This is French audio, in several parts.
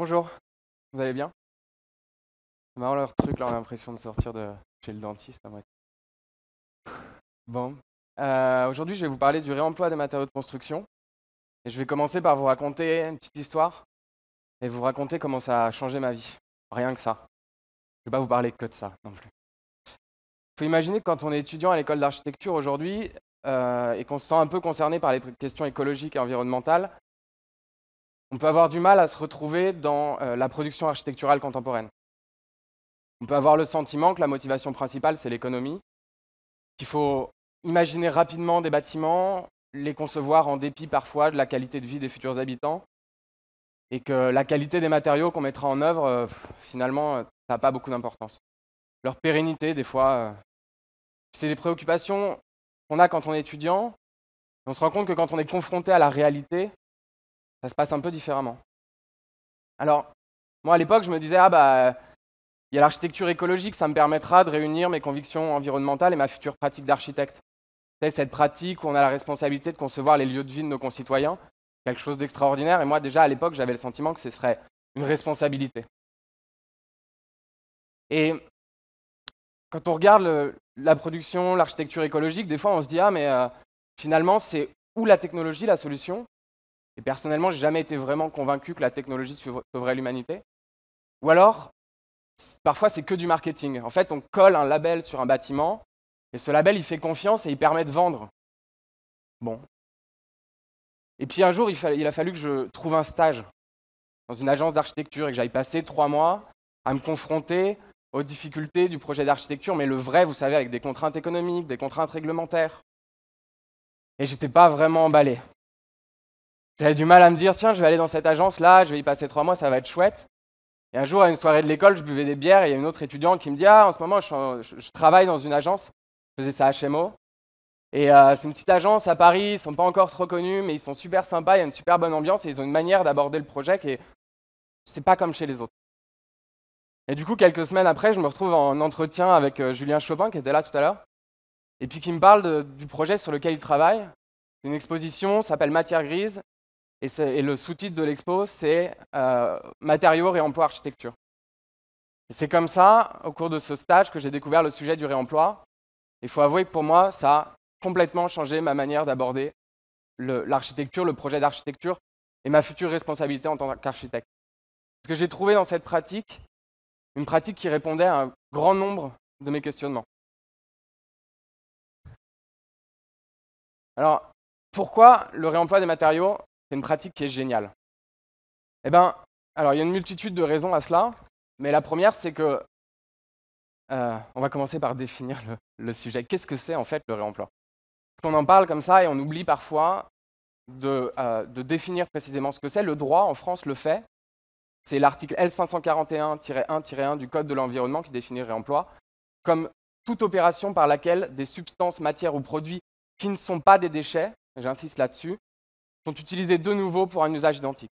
Bonjour, vous allez bien? C'est marrant leur truc, là, on a l'impression de sortir de chez le dentiste à moitié. Bon, aujourd'hui je vais vous parler du réemploi des matériaux de construction et je vais commencer par vous raconter une petite histoire et vous raconter comment ça a changé ma vie. Rien que ça. Je vais pas vous parler que de ça non plus. Il faut imaginer que quand on est étudiant à l'école d'architecture aujourd'hui et qu'on se sent un peu concerné par les questions écologiques et environnementales, on peut avoir du mal à se retrouver dans la production architecturale contemporaine. On peut avoir le sentiment que la motivation principale c'est l'économie, qu'il faut imaginer rapidement des bâtiments, les concevoir en dépit parfois de la qualité de vie des futurs habitants, et que la qualité des matériaux qu'on mettra en œuvre, finalement, ça n'a pas beaucoup d'importance. Leur pérennité, des fois, c'est des préoccupations qu'on a quand on est étudiant. On se rend compte que quand on est confronté à la réalité, ça se passe un peu différemment. Alors, moi à l'époque, je me disais, ah bah, il y a l'architecture écologique, ça me permettra de réunir mes convictions environnementales et ma future pratique d'architecte. C'est cette pratique où on a la responsabilité de concevoir les lieux de vie de nos concitoyens, quelque chose d'extraordinaire. Et moi, déjà à l'époque, j'avais le sentiment que ce serait une responsabilité. Et quand on regarde la production, l'architecture écologique, des fois on se dit ah mais finalement c'est ou la technologie la solution. Et personnellement, j'ai jamais été vraiment convaincu que la technologie sauverait l'humanité. Ou alors, parfois c'est que du marketing. En fait, on colle un label sur un bâtiment et ce label il fait confiance et il permet de vendre. Bon, et puis un jour, il a fallu que je trouve un stage dans une agence d'architecture et que j'aille passer 3 mois à me confronter aux difficultés du projet d'architecture, mais le vrai, vous savez, avec des contraintes économiques, des contraintes réglementaires. Et j'étais pas vraiment emballé. J'avais du mal à me dire, tiens, je vais aller dans cette agence-là, je vais y passer 3 mois, ça va être chouette. Et un jour, à une soirée de l'école, je buvais des bières et il y a une autre étudiante qui me dit, ah, en ce moment, je travaille dans une agence, je faisais ça à HMO. Et c'est une petite agence à Paris, ils ne sont pas encore trop connus, mais ils sont super sympas, il y a une super bonne ambiance et ils ont une manière d'aborder le projet qui est, c'est pas comme chez les autres. Et du coup, quelques semaines après, je me retrouve en entretien avec Julien Chopin, qui était là tout à l'heure, et puis qui me parle du projet sur lequel il travaille. C'est une exposition, s'appelle Matière grise, et le sous-titre de l'expo, c'est Matériaux, réemploi, architecture. Et c'est comme ça, au cours de ce stage, que j'ai découvert le sujet du réemploi. Il faut avouer que pour moi, ça a complètement changé ma manière d'aborder l'architecture, le projet d'architecture et ma future responsabilité en tant qu'architecte. Parce que j'ai trouvé dans cette pratique une pratique qui répondait à un grand nombre de mes questionnements. Alors, pourquoi le réemploi des matériaux, c'est une pratique qui est géniale? Eh bien, alors il y a une multitude de raisons à cela, mais la première, c'est que, on va commencer par définir le sujet. Qu'est-ce que c'est en fait le réemploi? Parce qu'on en parle comme ça et on oublie parfois de définir précisément ce que c'est. Le droit en France le fait. C'est l'article L541-1-1 du Code de l'environnement qui définit le réemploi comme toute opération par laquelle des substances, matières ou produits qui ne sont pas des déchets, j'insiste là-dessus, sont utilisés de nouveau pour un usage identique.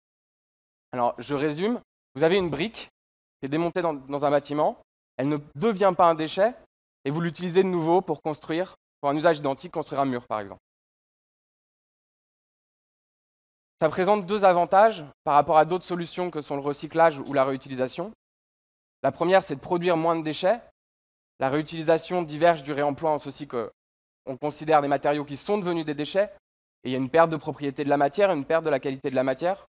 Alors, je résume. Vous avez une brique qui est démontée dans un bâtiment, elle ne devient pas un déchet, et vous l'utilisez de nouveau pour construire, pour un usage identique, construire un mur, par exemple. Ça présente deux avantages par rapport à d'autres solutions que sont le recyclage ou la réutilisation. La première, c'est de produire moins de déchets. La réutilisation diverge du réemploi en ceci qu'on considère des matériaux qui sont devenus des déchets, et il y a une perte de propriété de la matière, une perte de la qualité de la matière,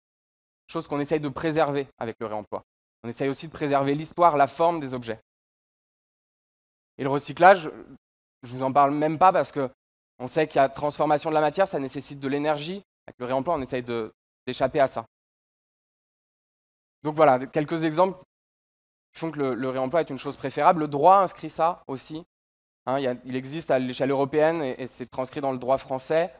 chose qu'on essaye de préserver avec le réemploi. On essaye aussi de préserver l'histoire, la forme des objets. Et le recyclage, je ne vous en parle même pas parce qu'on sait qu'il y a transformation de la matière, ça nécessite de l'énergie. Avec le réemploi, on essaye d'échapper à ça. Donc voilà, quelques exemples qui font que le réemploi est une chose préférable. Le droit inscrit ça aussi. Hein, il existe à l'échelle européenne, et c'est transcrit dans le droit français,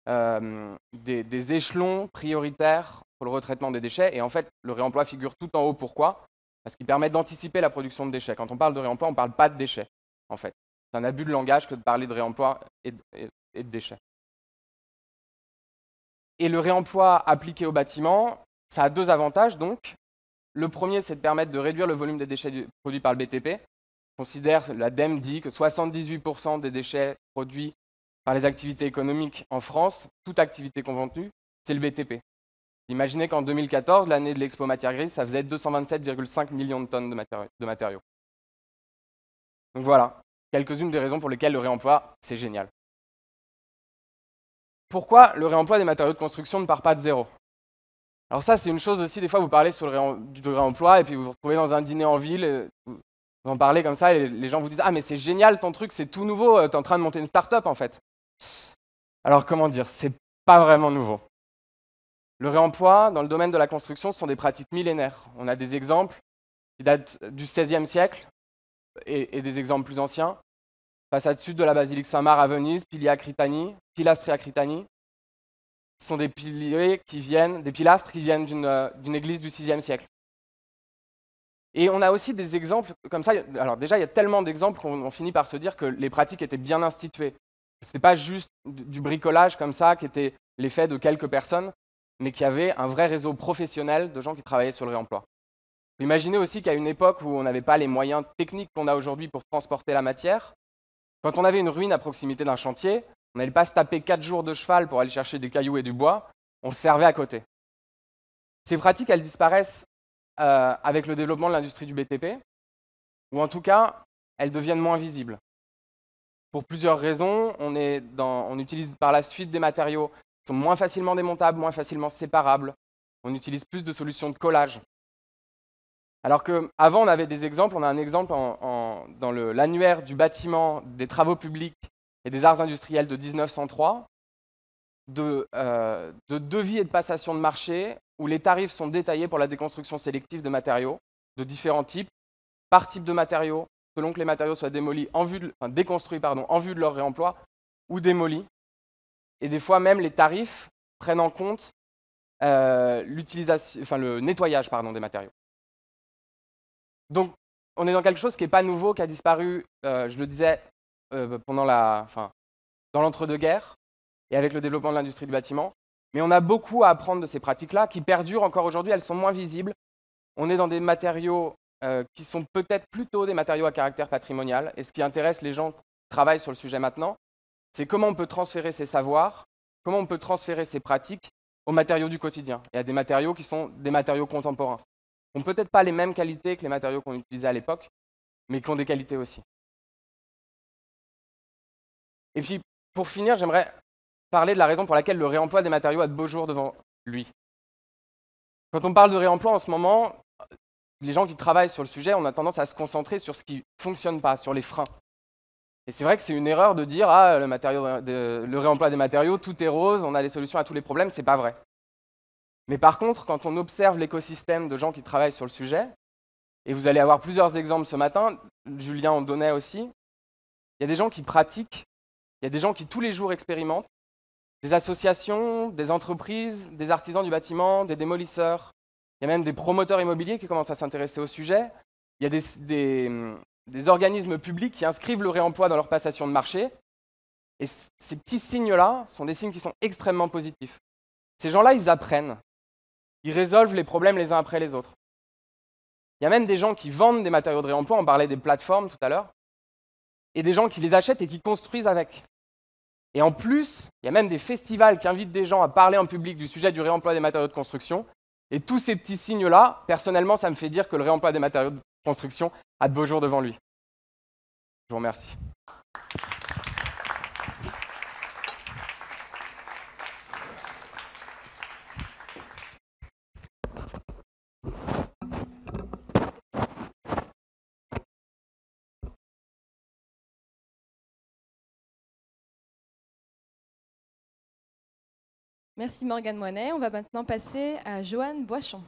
des échelons prioritaires pour le retraitement des déchets. Et en fait, le réemploi figure tout en haut. Pourquoi? Parce qu'il permet d'anticiper la production de déchets. Quand on parle de réemploi, on ne parle pas de déchets, en fait. C'est un abus de langage que de parler de réemploi et de déchets. Et le réemploi appliqué au bâtiment, ça a deux avantages, donc. Le premier, c'est de permettre de réduire le volume des déchets produits par le BTP. L'ADEME dit que 78% des déchets produits par les activités économiques en France, toute activité conventionnelle, c'est le BTP. Imaginez qu'en 2014, l'année de l'Expo Matière Grise, ça faisait 227,5 millions de tonnes de matériaux. Donc voilà, quelques-unes des raisons pour lesquelles le réemploi, c'est génial. Pourquoi le réemploi des matériaux de construction ne part pas de zéro? Alors ça, c'est une chose aussi, des fois, vous parlez sur du réemploi, et puis vous vous retrouvez dans un dîner en ville, vous en parlez comme ça, et les gens vous disent « Ah, mais c'est génial, ton truc, c'est tout nouveau, tu es en train de monter une start-up, en fait. » Alors, comment dire? C'est pas vraiment nouveau. Le réemploi, dans le domaine de la construction, ce sont des pratiques millénaires. On a des exemples qui datent du XVIe siècle, et des exemples plus anciens. Façade sud de la basilique Saint-Marc à Venise, Pilastri Acritani. Ce sont des pilastres qui viennent d'une église du VIe siècle. Et on a aussi des exemples comme ça. Alors déjà, il y a tellement d'exemples qu'on finit par se dire que les pratiques étaient bien instituées. Ce n'était pas juste du bricolage comme ça, qui était l'effet de quelques personnes, mais qu'il y avait un vrai réseau professionnel de gens qui travaillaient sur le réemploi. Imaginez aussi qu'à une époque où on n'avait pas les moyens techniques qu'on a aujourd'hui pour transporter la matière, quand on avait une ruine à proximité d'un chantier, on n'allait pas se taper 4 jours de cheval pour aller chercher des cailloux et du bois, on se servait à côté. Ces pratiques, elles disparaissent avec le développement de l'industrie du BTP, ou en tout cas, elles deviennent moins visibles. Pour plusieurs raisons, on utilise par la suite des matériaux qui sont moins facilement démontables, moins facilement séparables. On utilise plus de solutions de collage. Alors qu'avant, on avait des exemples. On a un exemple dans l'annuaire du bâtiment des travaux publics et des arts industriels de 1903, de devis et de passation de marché, où les tarifs sont détaillés pour la déconstruction sélective de matériaux de différents types, par type de matériaux, selon que les matériaux soient déconstruits en vue de leur réemploi, ou démolis. Et des fois, même les tarifs prennent en compte le nettoyage des matériaux. Donc, on est dans quelque chose qui n'est pas nouveau, qui a disparu, je le disais, dans l'entre-deux-guerres et avec le développement de l'industrie du bâtiment. Mais on a beaucoup à apprendre de ces pratiques-là, qui perdurent encore aujourd'hui, elles sont moins visibles. On est dans des matériaux qui sont peut-être plutôt des matériaux à caractère patrimonial. Et ce qui intéresse les gens qui travaillent sur le sujet maintenant, c'est comment on peut transférer ces savoirs, comment on peut transférer ces pratiques aux matériaux du quotidien et à des matériaux qui sont des matériaux contemporains. Qui n'ont peut-être pas les mêmes qualités que les matériaux qu'on utilisait à l'époque, mais qui ont des qualités aussi. Et puis, pour finir, j'aimerais parler de la raison pour laquelle le réemploi des matériaux a de beaux jours devant lui. Quand on parle de réemploi en ce moment, les gens qui travaillent sur le sujet, on a tendance à se concentrer sur ce qui ne fonctionne pas, sur les freins. Et c'est vrai que c'est une erreur de dire « Ah, le réemploi des matériaux, tout est rose, on a les solutions à tous les problèmes », c'est pas vrai. Mais par contre, quand on observe l'écosystème de gens qui travaillent sur le sujet, et vous allez avoir plusieurs exemples ce matin, Julien en donnait aussi, il y a des gens qui pratiquent, il y a des gens qui tous les jours expérimentent, des associations, des entreprises, des artisans du bâtiment, des démolisseurs, il y a même des promoteurs immobiliers qui commencent à s'intéresser au sujet, il y a des organismes publics qui inscrivent le réemploi dans leur passation de marché, et ces petits signes-là sont des signes qui sont extrêmement positifs. Ces gens-là, ils apprennent, ils résolvent les problèmes les uns après les autres. Il y a même des gens qui vendent des matériaux de réemploi, on parlait des plateformes tout à l'heure, et des gens qui les achètent et qui construisent avec. Et en plus, il y a même des festivals qui invitent des gens à parler en public du sujet du réemploi des matériaux de construction. Et tous ces petits signes-là, personnellement, ça me fait dire que le réemploi des matériaux de construction a de beaux jours devant lui. Je vous remercie. Merci Morgane Moinet. On va maintenant passer à Joanne Boischamp.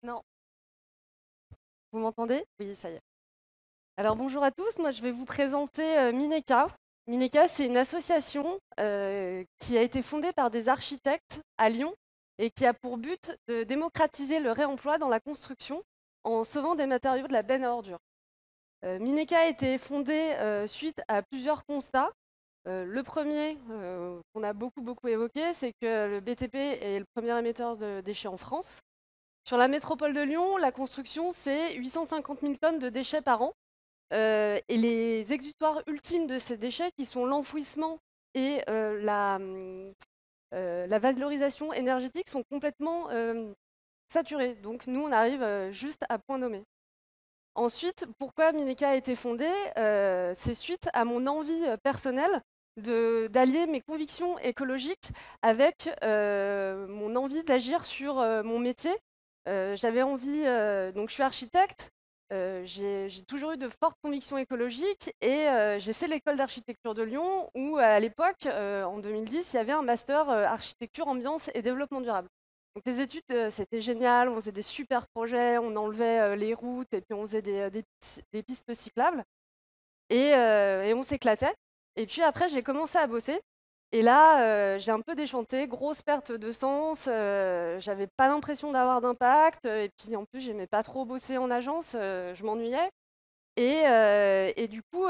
Non. Vous m'entendez? Oui, ça y est. Alors bonjour à tous, moi je vais vous présenter Mineka. Mineka, c'est une association qui a été fondée par des architectes à Lyon et qui a pour but de démocratiser le réemploi dans la construction en sauvant des matériaux de la benne à ordures. Mineka a été fondée suite à plusieurs constats. Le premier qu'on a beaucoup évoqué, c'est que le BTP est le premier émetteur de déchets en France. Sur la métropole de Lyon, la construction, c'est 850 000 tonnes de déchets par an. Et les exutoires ultimes de ces déchets, qui sont l'enfouissement et la valorisation énergétique, sont complètement saturés. Donc nous, on arrive juste à point nommé. Ensuite, pourquoi Mineka a été fondée? C'est suite à mon envie personnelle d'allier mes convictions écologiques avec mon envie d'agir sur mon métier. J'avais envie, donc je suis architecte, j'ai toujours eu de fortes convictions écologiques et j'ai fait l'école d'architecture de Lyon où à l'époque, en 2010, il y avait un master architecture, ambiance et développement durable. Donc les études, c'était génial, on faisait des super projets, on enlevait les routes et puis on faisait des pistes cyclables et on s'éclatait. Et puis après, j'ai commencé à bosser et là, j'ai un peu déchanté, grosse perte de sens, j'avais pas l'impression d'avoir d'impact et puis en plus, j'aimais pas trop bosser en agence, je m'ennuyais et du coup,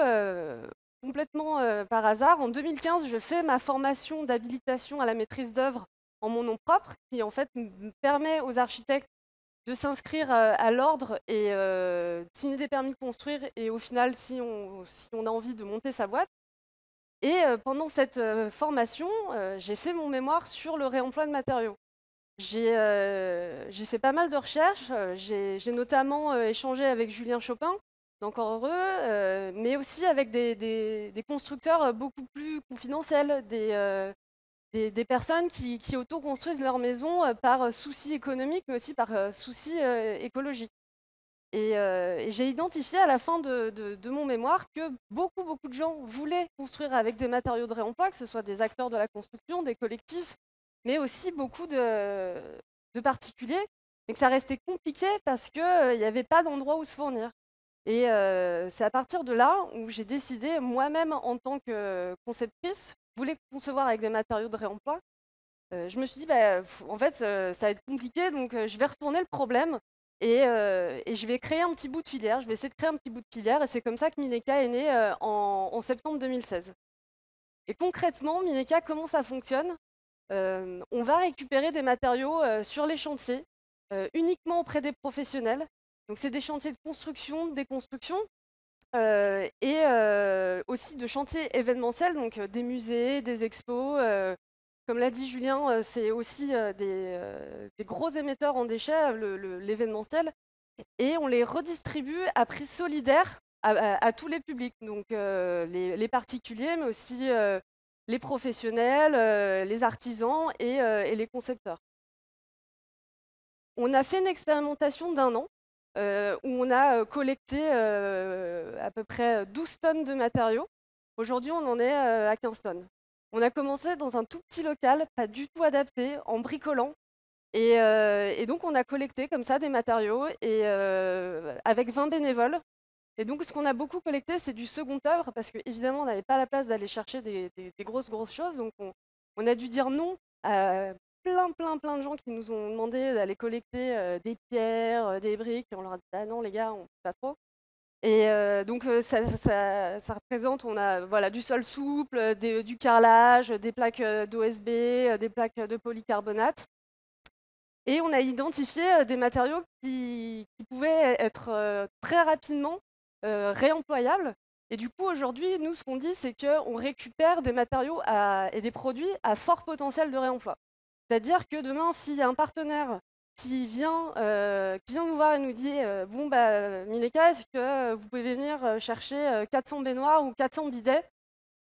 complètement par hasard, en 2015, je fais ma formation d'habilitation à la maîtrise d'œuvre en mon nom propre, qui en fait me permet aux architectes de s'inscrire à l'ordre et de signer des permis de construire et au final, si on a envie de monter sa boîte. Et pendant cette formation, j'ai fait mon mémoire sur le réemploi de matériaux. J'ai fait pas mal de recherches, j'ai notamment échangé avec Julien Chopin, d'Encore Heureux, mais aussi avec des constructeurs beaucoup plus confidentiels, des personnes qui autoconstruisent leur maison par souci économique, mais aussi par souci écologique. Et j'ai identifié à la fin de mon mémoire que beaucoup de gens voulaient construire avec des matériaux de réemploi, que ce soit des acteurs de la construction, des collectifs, mais aussi beaucoup de particuliers, et que ça restait compliqué parce qu'il n'y avait pas d'endroit où se fournir. Et c'est à partir de là où j'ai décidé, moi-même en tant que conceptrice, je voulais concevoir avec des matériaux de réemploi. Je me suis dit, bah, en fait, ça va être compliqué, donc je vais retourner le problème et je vais créer un petit bout de filière. Je vais essayer de créer un petit bout de filière et c'est comme ça que Mineka est né en septembre 2016. Et concrètement, Mineka, comment ça fonctionne? On va récupérer des matériaux sur les chantiers, uniquement auprès des professionnels. Donc c'est des chantiers de construction, de déconstruction, et aussi de chantiers événementiels, donc des musées, des expos. Comme l'a dit Julien, c'est aussi des gros émetteurs en déchets, l'événementiel, et on les redistribue à prix solidaire à tous les publics, donc les particuliers, mais aussi les professionnels, les artisans et les concepteurs. On a fait une expérimentation d'1 an où on a collecté à peu près 12 tonnes de matériaux. Aujourd'hui, on en est à 15 tonnes. On a commencé dans un tout petit local, pas du tout adapté, en bricolant. Et donc, on a collecté comme ça des matériaux et, avec 20 bénévoles. Et donc, ce qu'on a beaucoup collecté, c'est du second œuvre, parce qu'évidemment, on n'avait pas la place d'aller chercher des grosses choses. Donc, on a dû dire non à plein de gens qui nous ont demandé d'aller collecter des pierres, des briques. Et on leur a dit, ah non, les gars, on ne peut pas trop. Et donc, ça représente, on a voilà, du sol souple, du carrelage, des plaques d'OSB, des plaques de polycarbonate. Et on a identifié des matériaux qui pouvaient être très rapidement réemployables. Et du coup, aujourd'hui, nous, ce qu'on dit, c'est qu'on récupère des matériaux et des produits à fort potentiel de réemploi. C'est-à-dire que demain, s'il y a un partenaire qui vient nous voir et nous dit bon, bah, Mineka, est-ce que vous pouvez venir chercher 400 baignoires ou 400 bidets?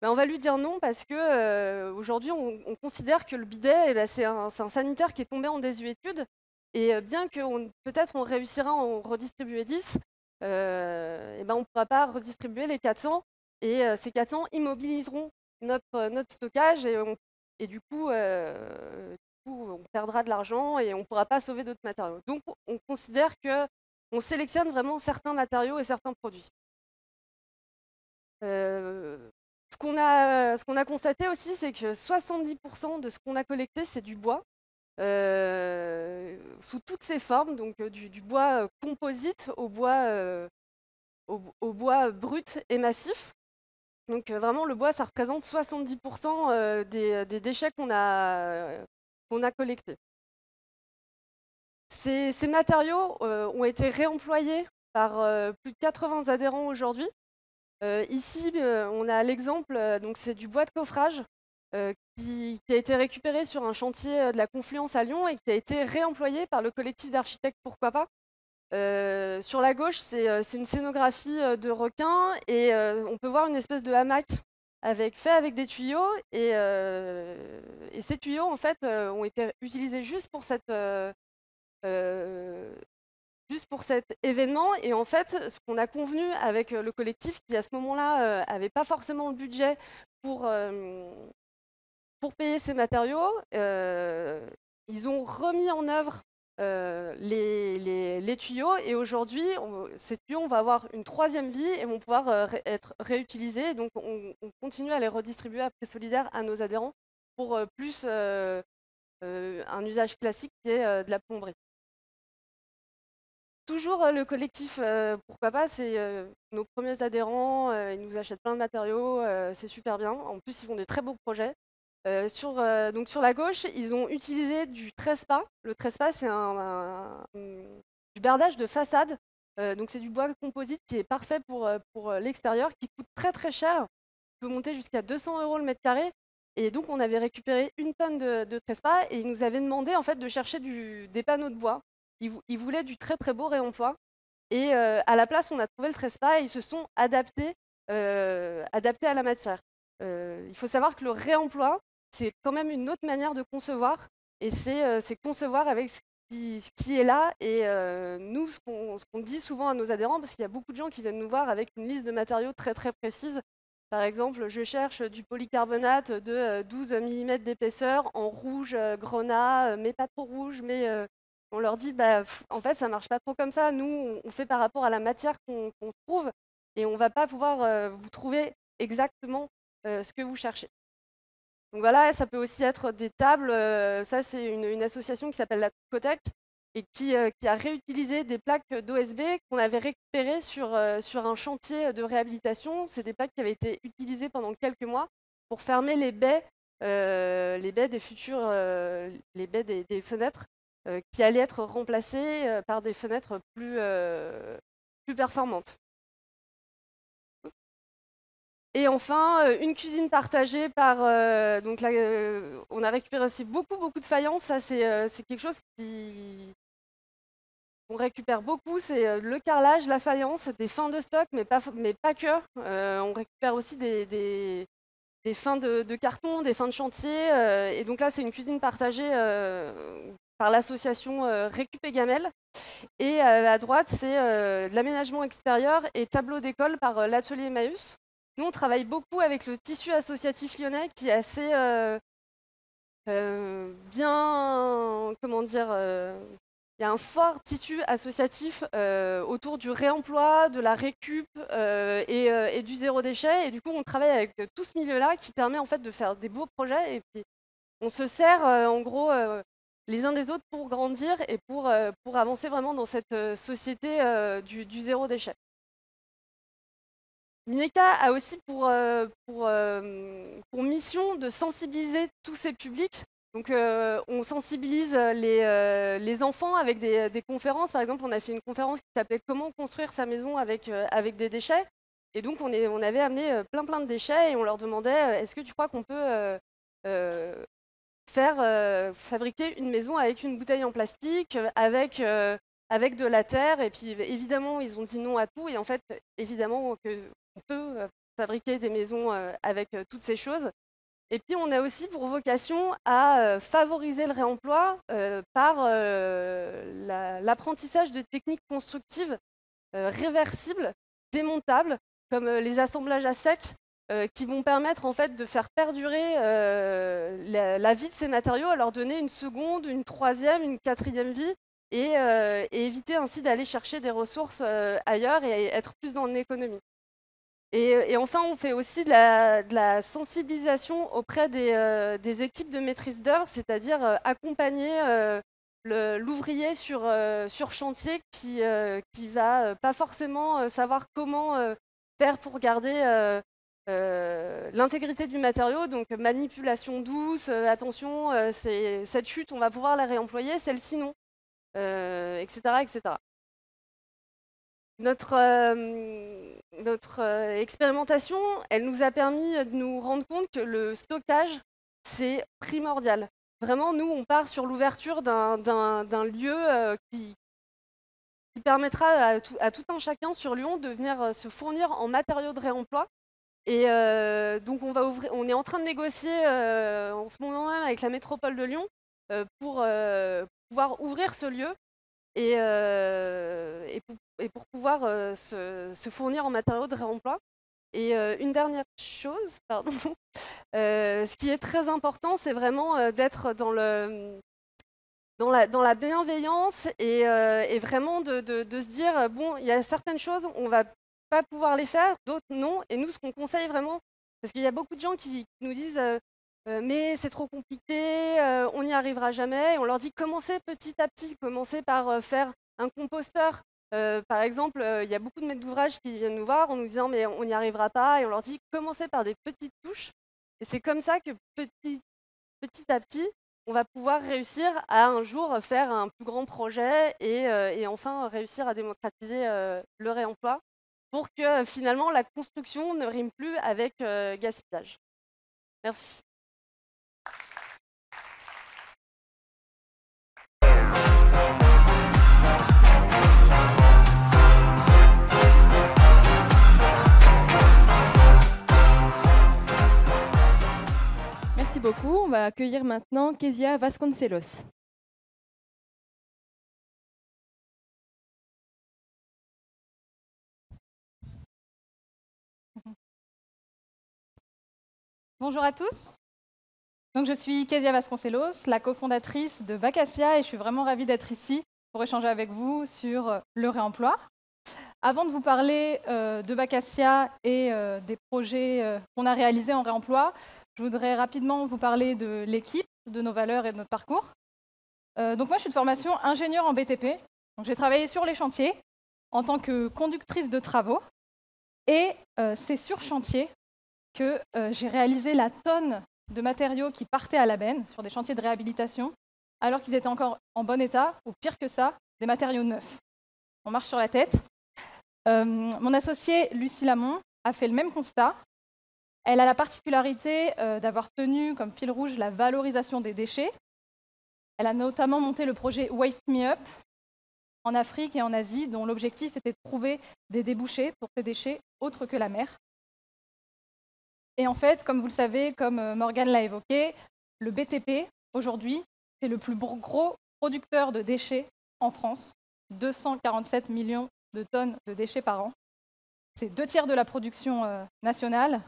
Ben, on va lui dire non parce que aujourd'hui, on considère que le bidet, eh ben, c'est un sanitaire qui est tombé en désuétude. Et bien que peut-être on réussira à en redistribuer 10, eh ben, on ne pourra pas redistribuer les 400. Et ces 400 immobiliseront notre stockage et du coup, on perdra de l'argent et on ne pourra pas sauver d'autres matériaux. Donc, on considère qu'on sélectionne vraiment certains matériaux et certains produits. Ce qu'on a constaté aussi, c'est que 70% de ce qu'on a collecté, c'est du bois, sous toutes ses formes, donc du bois composite au bois brut et massif. Donc vraiment, le bois, ça représente 70% des déchets qu'on a collectés. Ces matériaux ont été réemployés par plus de 80 adhérents aujourd'hui. Ici, on a l'exemple, donc c'est du bois de coffrage qui a été récupéré sur un chantier de la Confluence à Lyon et qui a été réemployé par le collectif d'architectes Pourquoi pas. Sur la gauche, c'est une scénographie de requin et on peut voir une espèce de hamac fait avec des tuyaux et ces tuyaux en fait ont été utilisés juste pour cet événement. Et en fait, ce qu'on a convenu avec le collectif qui à ce moment-là avait pas forcément le budget pour payer ces matériaux, ils ont remis en œuvre les tuyaux et aujourd'hui, ces tuyaux, on va avoir une troisième vie et vont pouvoir être réutilisés. Donc, on continue à les redistribuer après solidaire à nos adhérents pour plus un usage classique qui est de la plomberie. Toujours le collectif Pourquoi pas, c'est nos premiers adhérents, ils nous achètent plein de matériaux, c'est super bien. En plus, ils font des très beaux projets. Donc sur la gauche, ils ont utilisé du trespas. Le trespas, c'est du bardage de façade. Donc c'est du bois composite qui est parfait pour l'extérieur, qui coûte très très cher. Il peut monter jusqu'à 200 € le mètre carré. Et donc on avait récupéré 1 tonne de trespas et ils nous avaient demandé en fait de chercher des panneaux de bois. Ils voulaient du très très beau réemploi. Et à la place, on a trouvé le trespas et ils se sont adaptés à la matière. Il faut savoir que le réemploi, c'est quand même une autre manière de concevoir, et c'est concevoir avec ce qui est là. Et nous, ce qu'on dit souvent à nos adhérents, parce qu'il y a beaucoup de gens qui viennent nous voir avec une liste de matériaux très très précise. Par exemple, je cherche du polycarbonate de 12 mm d'épaisseur en rouge grenat, mais pas trop rouge. Mais on leur dit, bah, en fait, ça marche pas trop comme ça. Nous, on fait par rapport à la matière qu'on trouve, et on va pas pouvoir vous trouver exactement ce que vous cherchez. Donc voilà, ça peut aussi être des tables. Ça, c'est une association qui s'appelle la Cotec et qui a réutilisé des plaques d'OSB qu'on avait récupérées sur un chantier de réhabilitation. C'est des plaques qui avaient été utilisées pendant quelques mois pour fermer les baies des futures, les baies des fenêtres qui allaient être remplacées par des fenêtres plus performantes. Et enfin, une cuisine partagée par... donc là, on a récupéré aussi beaucoup de faïence. Ça, c'est quelque chose qu'on récupère beaucoup. C'est le carrelage, la faïence, des fins de stock, mais pas que. On récupère aussi des fins de carton, des fins de chantier. Et donc là, c'est une cuisine partagée par l'association Récup et Gamel. Et à droite, c'est de l'aménagement extérieur et tableau d'école par l'atelier Emmaüs. Nous, on travaille beaucoup avec le tissu associatif lyonnais qui est assez bien, comment dire, il y a un fort tissu associatif autour du réemploi, de la récup et du zéro déchet. Et du coup, on travaille avec tout ce milieu-là qui permet en fait de faire des beaux projets. Et puis, on se sert en gros les uns des autres pour grandir et pour avancer vraiment dans cette société du zéro déchet. Mineka a aussi pour mission de sensibiliser tous ces publics. Donc, on sensibilise les enfants avec des conférences. Par exemple, on a fait une conférence qui s'appelait « Comment construire sa maison avec des déchets ?» Et donc, on avait amené plein de déchets et on leur demandait « Est-ce que tu crois qu'on peut fabriquer une maison avec une bouteille en plastique, avec de la terre ?» Et puis, évidemment, ils ont dit non à tout. Et en fait, évidemment, on peut fabriquer des maisons avec toutes ces choses. Et puis, on a aussi pour vocation à favoriser le réemploi par l'apprentissage de techniques constructives réversibles, démontables, comme les assemblages à sec, qui vont permettre en fait de faire perdurer la vie de ces matériaux, à leur donner une seconde, une troisième, une quatrième vie, et éviter ainsi d'aller chercher des ressources ailleurs et être plus dans l'économie. Et enfin, on fait aussi de la sensibilisation auprès des équipes de maîtrise d'œuvre, c'est-à-dire accompagner l'ouvrier sur chantier qui va pas forcément savoir comment faire pour garder l'intégrité du matériau. Donc manipulation douce, attention, cette chute, on va pouvoir la réemployer, celle-ci non, etc., etc. Notre expérimentation, elle nous a permis de nous rendre compte que le stockage, c'est primordial. Vraiment, nous, on part sur l'ouverture d'un lieu qui permettra à tout un chacun sur Lyon de venir se fournir en matériaux de réemploi. Et donc, on est en train de négocier en ce moment même avec la métropole de Lyon pour pouvoir ouvrir ce lieu et pour pouvoir se fournir en matériaux de réemploi. Et une dernière chose, pardon, ce qui est très important, c'est vraiment d'être dans la bienveillance et vraiment de se dire, bon, il y a certaines choses, on va pas pouvoir les faire, d'autres non. Et nous, ce qu'on conseille vraiment, parce qu'il y a beaucoup de gens qui nous disent mais c'est trop compliqué, on n'y arrivera jamais. Et on leur dit commencez petit à petit, commencez par faire un composteur. Par exemple, il y a beaucoup de maîtres d'ouvrage qui viennent nous voir en nous disant mais on n'y arrivera pas. Et on leur dit commencez par des petites touches. Et c'est comme ça que petit à petit, on va pouvoir réussir à un jour faire un plus grand projet et enfin réussir à démocratiser le réemploi pour que finalement la construction ne rime plus avec gaspillage. Merci. Merci beaucoup. On va accueillir maintenant Kezia Vasconcelos. Bonjour à tous. Donc, je suis Kezia Vasconcelos, la cofondatrice de Vacasia, et je suis vraiment ravie d'être ici pour échanger avec vous sur le réemploi. Avant de vous parler de Vacasia et des projets qu'on a réalisés en réemploi, je voudrais rapidement vous parler de l'équipe, de nos valeurs et de notre parcours. Donc moi, je suis de formation ingénieure en BTP. Donc j'ai travaillé sur les chantiers en tant que conductrice de travaux. Et c'est sur chantier que j'ai réalisé la tonne de matériaux qui partaient à la benne sur des chantiers de réhabilitation, alors qu'ils étaient encore en bon état, ou pire que ça, des matériaux neufs. On marche sur la tête. Mon associée Lucie Lamont a fait le même constat. Elle a la particularité d'avoir tenu comme fil rouge la valorisation des déchets. Elle a notamment monté le projet Waste Me Up en Afrique et en Asie, dont l'objectif était de trouver des débouchés pour ces déchets autres que la mer. Et en fait, comme vous le savez, comme Morgane l'a évoqué, le BTP, aujourd'hui, c'est le plus gros producteur de déchets en France, 247 millions de tonnes de déchets par an. C'est 2/3 de la production nationale.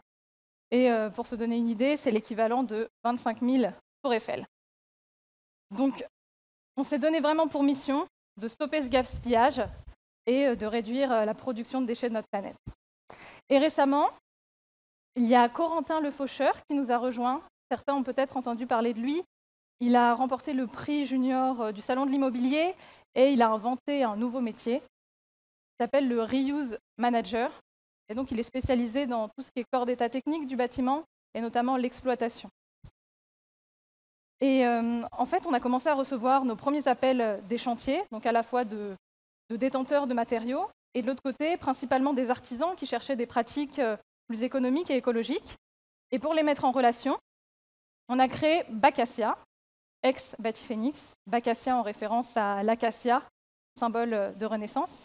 Et pour se donner une idée, c'est l'équivalent de 25 000 Tours Eiffel. Donc, on s'est donné vraiment pour mission de stopper ce gaspillage et de réduire la production de déchets de notre planète. Et récemment, il y a Corentin Le Faucheur qui nous a rejoints. Certains ont peut-être entendu parler de lui. Il a remporté le prix junior du Salon de l'immobilier et il a inventé un nouveau métier qui s'appelle le Reuse Manager. Et donc, il est spécialisé dans tout ce qui est corps d'état technique du bâtiment et notamment l'exploitation. Et en fait, on a commencé à recevoir nos premiers appels des chantiers, donc à la fois de détenteurs de matériaux et de l'autre côté, principalement des artisans qui cherchaient des pratiques plus économiques et écologiques. Et pour les mettre en relation, on a créé Vacasia, ex-Bâti-Phénix, Vacasia en référence à l'acacia, symbole de Renaissance.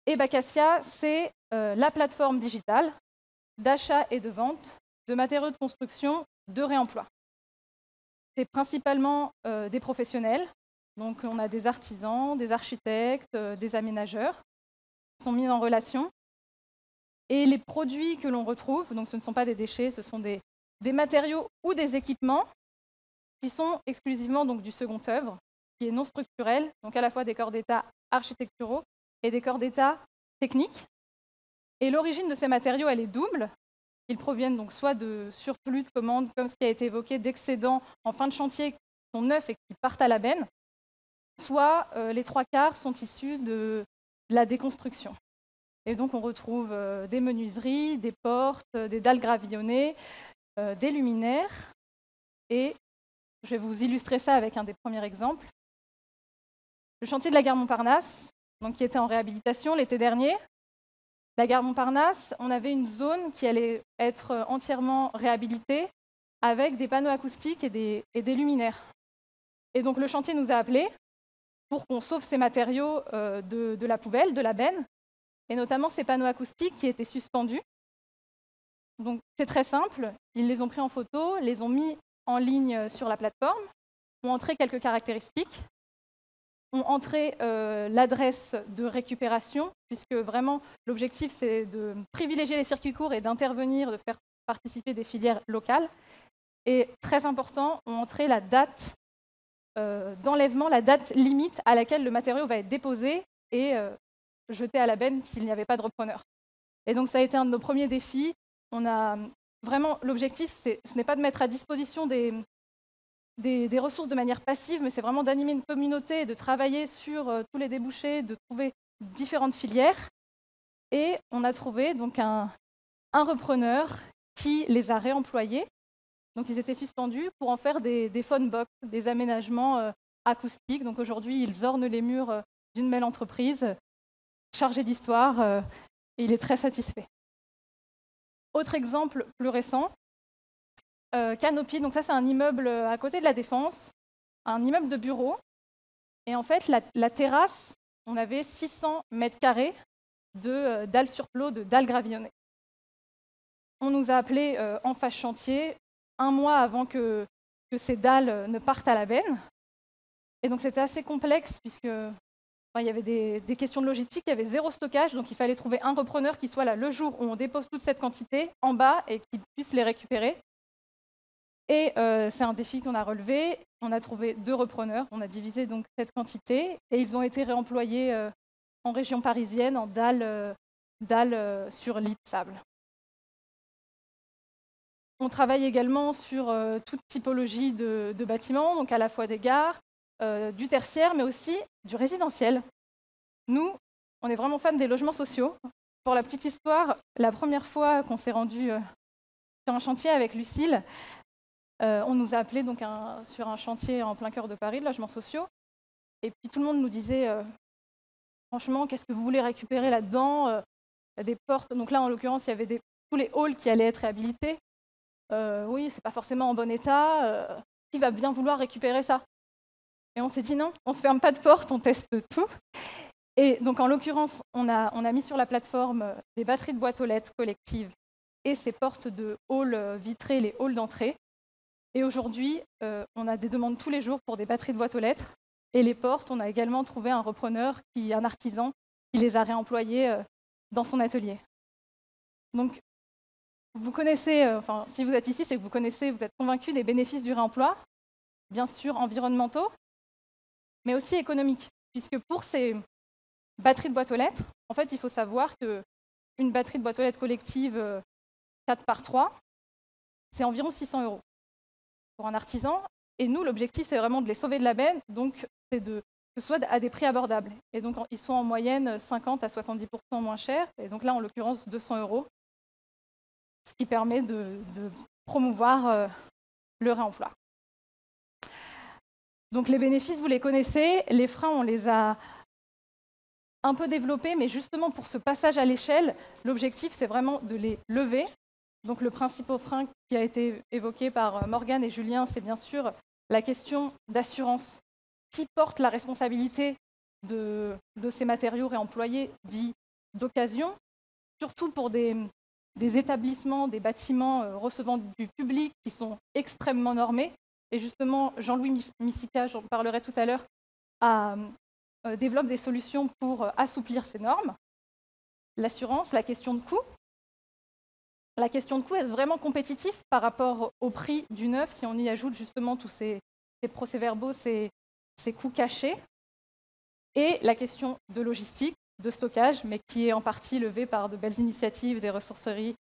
Et Vacasia, c'est la plateforme digitale d'achat et de vente de matériaux de construction de réemploi. C'est principalement des professionnels, donc on a des artisans, des architectes, des aménageurs qui sont mis en relation. Et les produits que l'on retrouve, donc ce ne sont pas des déchets, ce sont des matériaux ou des équipements qui sont exclusivement donc, du second œuvre, qui est non structurel, donc à la fois des corps d'état architecturaux et des corps d'état techniques. Et l'origine de ces matériaux, elle est double. Ils proviennent donc soit de surplus de commandes, comme ce qui a été évoqué, d'excédents en fin de chantier qui sont neufs et qui partent à la benne, soit les 3/4 sont issus de la déconstruction. Et donc on retrouve des menuiseries, des portes, des dalles gravillonnées, des luminaires. Et je vais vous illustrer ça avec un des premiers exemples. Le chantier de la gare Montparnasse, donc, qui était en réhabilitation l'été dernier, La gare Montparnasse, on avait une zone qui allait être entièrement réhabilitée avec des panneaux acoustiques et des luminaires. Et donc le chantier nous a appelés pour qu'on sauve ces matériaux de la poubelle, de la benne, et notamment ces panneaux acoustiques qui étaient suspendus. Donc c'est très simple, ils les ont pris en photo, les ont mis en ligne sur la plateforme, ont entré quelques caractéristiques, ont entré l'adresse de récupération, puisque vraiment l'objectif c'est de privilégier les circuits courts et d'intervenir, de faire participer des filières locales. Et très important, ont entré la date d'enlèvement, la date limite à laquelle le matériau va être déposé et jeté à la benne s'il n'y avait pas de repreneur. Et donc ça a été un de nos premiers défis. On a vraiment l'objectif, ce n'est pas de mettre à disposition des ressources de manière passive, mais c'est vraiment d'animer une communauté, de travailler sur tous les débouchés, de trouver différentes filières. Et on a trouvé donc un repreneur qui les a réemployés. Donc ils étaient suspendus pour en faire des phone box, des aménagements acoustiques. Donc aujourd'hui, ils ornent les murs d'une belle entreprise chargée d'histoire et il est très satisfait. Autre exemple plus récent, Canopy, donc ça c'est un immeuble à côté de la Défense, un immeuble de bureaux. Et en fait, la terrasse, on avait 600 mètres carrés de dalles sur plot, de dalles gravillonnées. On nous a appelés en phase chantier 1 mois avant que ces dalles ne partent à la benne. Et donc c'était assez complexe puisque il y avait des questions de logistique, il y avait 0 stockage, donc il fallait trouver un repreneur qui soit là le jour où on dépose toute cette quantité en bas et qui puisse les récupérer. Et c'est un défi qu'on a relevé. On a trouvé 2 repreneurs, on a divisé donc cette quantité et ils ont été réemployés en région parisienne en dalles sur lit de sable. On travaille également sur toute typologie de bâtiments, donc à la fois des gares, du tertiaire, mais aussi du résidentiel. Nous, on est vraiment fans des logements sociaux. Pour la petite histoire, la première fois qu'on s'est rendu sur un chantier avec Lucille, on nous a appelés donc sur un chantier en plein cœur de Paris, de logements sociaux. Et puis tout le monde nous disait, franchement, qu'est-ce que vous voulez récupérer là-dedans? Des portes. Donc là, en l'occurrence, il y avait tous les halls qui allaient être réhabilités. Oui, c'est pas forcément en bon état. Qui va bien vouloir récupérer ça? Et on s'est dit non, on se ferme pas de porte, on teste tout. Et donc en l'occurrence, on a mis sur la plateforme des batteries de boîtes aux lettres collectives et ces portes de hall vitrées, les halls d'entrée. Et aujourd'hui, on a des demandes tous les jours pour des batteries de boîtes aux lettres. Et les portes, on a également trouvé un repreneur, un artisan, qui les a réemployées dans son atelier. Donc, vous connaissez, si vous êtes ici, c'est que vous connaissez, vous êtes convaincus des bénéfices du réemploi, bien sûr environnementaux, mais aussi économiques. Puisque pour ces batteries de boîtes aux lettres, en fait, il faut savoir qu'une batterie de boîte aux lettres collective 4 par 3, c'est environ 600 € pour un artisan. Et nous, l'objectif, c'est vraiment de les sauver de la benne, donc c'est que ce soit à des prix abordables. Et donc, ils sont en moyenne 50 à 70% moins chers, et donc là, en l'occurrence, 200 €, ce qui permet de promouvoir le réemploi. Donc les bénéfices, vous les connaissez. Les freins, on les a un peu développés, mais justement pour ce passage à l'échelle, l'objectif, c'est vraiment de les lever. Donc le principal frein qui a été évoqué par Morgane et Julien, c'est bien sûr la question d'assurance. Qui porte la responsabilité de ces matériaux réemployés dits d'occasion, surtout pour des établissements, des bâtiments recevant du public qui sont extrêmement normés. Et justement, Jean-Louis Missica, j'en parlerai tout à l'heure, développe des solutions pour assouplir ces normes. L'assurance, la question de coût. La question de coût est vraiment compétitif par rapport au prix du neuf, si on y ajoute justement tous ces procès-verbaux, ces coûts cachés. Et la question de logistique, de stockage, mais qui est en partie levée par de belles initiatives des ressourceries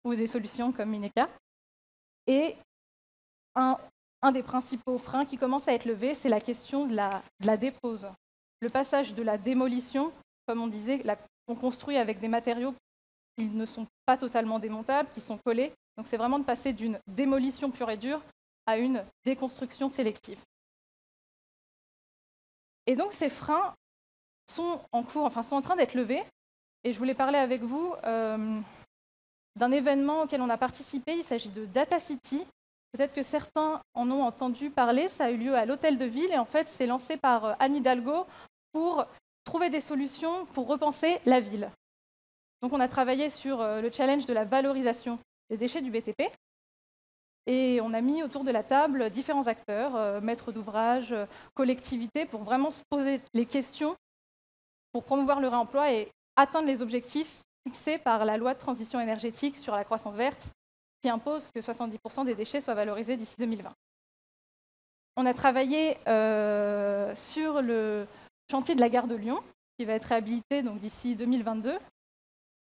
ou des solutions comme Mineka. Et un des principaux freins qui commence à être levé, c'est la question de la dépose. Le passage de la démolition, comme on disait, on construit avec des matériaux qui ne sont pas totalement démontables, qui sont collés. Donc c'est vraiment de passer d'une démolition pure et dure à une déconstruction sélective. Et donc ces freins sont en train d'être levés. Et je voulais parler avec vous d'un événement auquel on a participé. Il s'agit de Data City. Peut-être que certains en ont entendu parler. Ça a eu lieu à l'Hôtel de Ville. Et en fait, c'est lancé par Anne Hidalgo pour trouver des solutions pour repenser la ville. Donc on a travaillé sur le challenge de la valorisation des déchets du BTP. Et on a mis autour de la table différents acteurs, maîtres d'ouvrage, collectivités, pour vraiment se poser les questions pour promouvoir le réemploi et atteindre les objectifs fixés par la loi de transition énergétique sur la croissance verte, qui impose que 70% des déchets soient valorisés d'ici 2020. On a travaillé sur le chantier de la gare de Lyon, qui va être réhabilité d'ici 2022.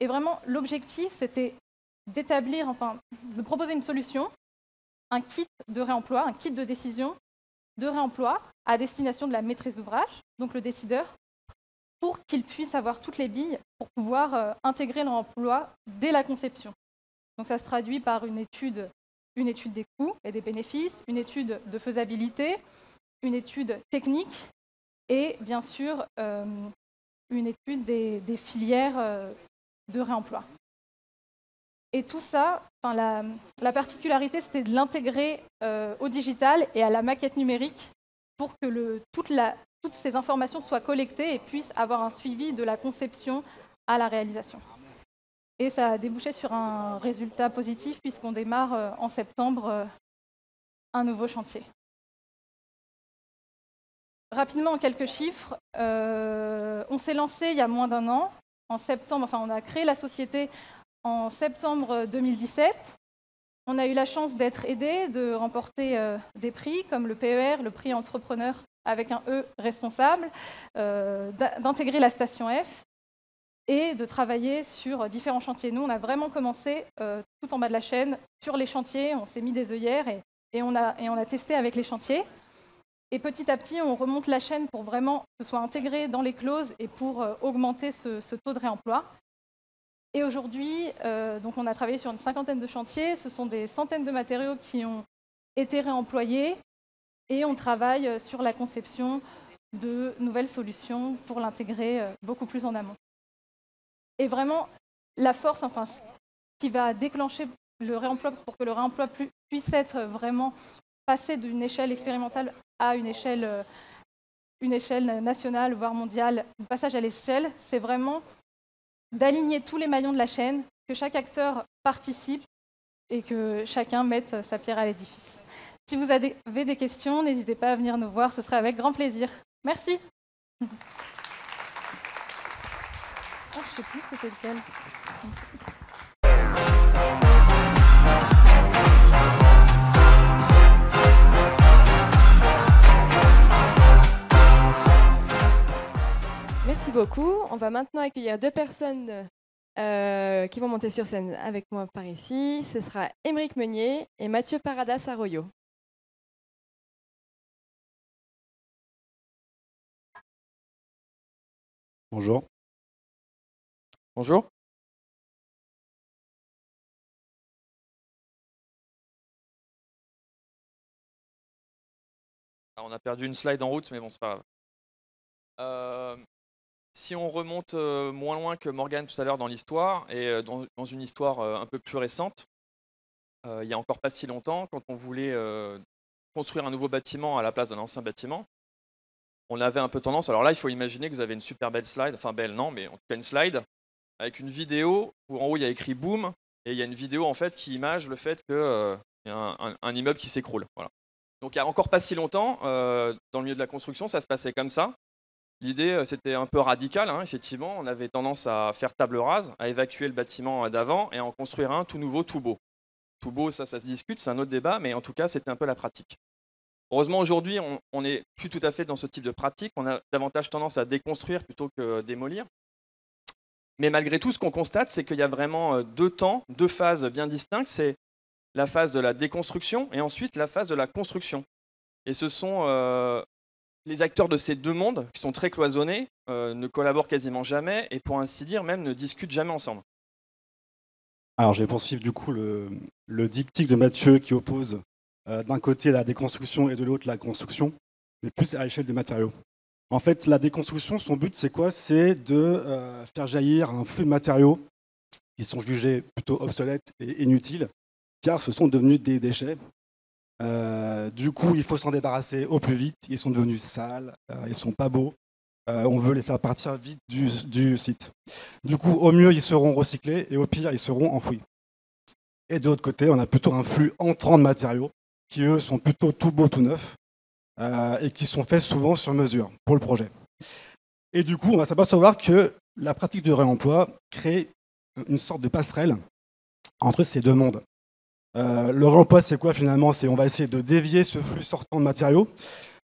Et vraiment, l'objectif, c'était de proposer une solution, un kit de réemploi, un kit de décision de réemploi à destination de la maîtrise d'ouvrage, donc le décideur, pour qu'il puisse avoir toutes les billes pour pouvoir intégrer le réemploi dès la conception. Donc ça se traduit par une étude des coûts et des bénéfices, une étude de faisabilité, une étude technique et bien sûr une étude des filières de réemploi. Et tout ça, la particularité, c'était de l'intégrer au digital et à la maquette numérique pour que toutes ces informations soient collectées et puissent avoir un suivi de la conception à la réalisation. Et ça a débouché sur un résultat positif puisqu'on démarre en septembre un nouveau chantier. Rapidement, en quelques chiffres, on s'est lancé il y a moins d'un an, en septembre, on a créé la société en septembre 2017. On a eu la chance d'être aidé, de remporter des prix comme le PER, le prix entrepreneur avec un E responsable, d'intégrer la station F et de travailler sur différents chantiers. Nous, on a vraiment commencé tout en bas de la chaîne sur les chantiers, on s'est mis des œillères et on a testé avec les chantiers. Et petit à petit, on remonte la chaîne pour vraiment que ce soit intégré dans les clauses et pour augmenter ce taux de réemploi. Et aujourd'hui, on a travaillé sur une cinquantaine de chantiers. Ce sont des centaines de matériaux qui ont été réemployés. Et on travaille sur la conception de nouvelles solutions pour l'intégrer beaucoup plus en amont. Et vraiment, la force, ce qui va déclencher le réemploi pour que le réemploi puisse être vraiment passé d'une échelle expérimentale à une échelle nationale, voire mondiale, le passage à l'échelle, c'est vraiment d'aligner tous les maillons de la chaîne, que chaque acteur participe et que chacun mette sa pierre à l'édifice. Si vous avez des questions, n'hésitez pas à venir nous voir, ce sera avec grand plaisir. Merci. Je ne sais plus c'était lequel. Merci beaucoup. On va maintenant accueillir deux personnes qui vont monter sur scène avec moi par ici. Ce sera Émeric Meunier et Mathieu Paradas Arroyo. Bonjour. Bonjour. Alors, on a perdu une slide en route, mais bon, c'est pas grave. Si on remonte moins loin que Morgane tout à l'heure dans l'histoire, et dans une histoire un peu plus récente, il n'y a encore pas si longtemps, quand on voulait construire un nouveau bâtiment à la place d'un ancien bâtiment, on avait un peu tendance, alors là il faut imaginer que vous avez une super belle slide, enfin belle non, mais en tout cas une slide, avec une vidéo où en haut il y a écrit boom, et il y a une vidéo en fait qui image le fait qu'il y a un immeuble qui s'écroule. Voilà. Donc il n'y a encore pas si longtemps, dans le milieu de la construction, ça se passait comme ça. L'idée, c'était un peu radical, hein, effectivement. On avait tendance à faire table rase, à évacuer le bâtiment d'avant et à en construire un tout nouveau, tout beau. Tout beau, ça se discute, c'est un autre débat, mais en tout cas, c'était un peu la pratique. Heureusement, aujourd'hui, on n'est plus tout à fait dans ce type de pratique. On a davantage tendance à déconstruire plutôt que démolir. Mais malgré tout, ce qu'on constate, c'est qu'il y a vraiment deux phases bien distinctes. C'est la phase de la déconstruction et ensuite la phase de la construction. Et ce sont les acteurs de ces deux mondes, qui sont très cloisonnés, ne collaborent quasiment jamais et pour ainsi dire même ne discutent jamais ensemble. Alors je vais poursuivre du coup le diptyque de Mathieu qui oppose d'un côté la déconstruction et de l'autre la construction, mais plus à l'échelle des matériaux. En fait, la déconstruction, son but, c'est quoi? C'est de faire jaillir un flux de matériaux qui sont jugés plutôt obsolètes et inutiles, car ce sont devenus des déchets. Du coup, il faut s'en débarrasser au plus vite. Ils sont devenus sales, ils sont pas beaux. On veut les faire partir vite du site. Du coup, au mieux, ils seront recyclés et au pire, ils seront enfouis. Et de l'autre côté, on a plutôt un flux entrant de matériaux qui, eux, sont plutôt tout beaux, tout neufs et qui sont faits souvent sur mesure pour le projet. Et du coup, on va s'apercevoir que la pratique du réemploi crée une sorte de passerelle entre ces deux mondes. Le réemploi, c'est quoi finalement? C'est on va essayer de dévier ce flux sortant de matériaux.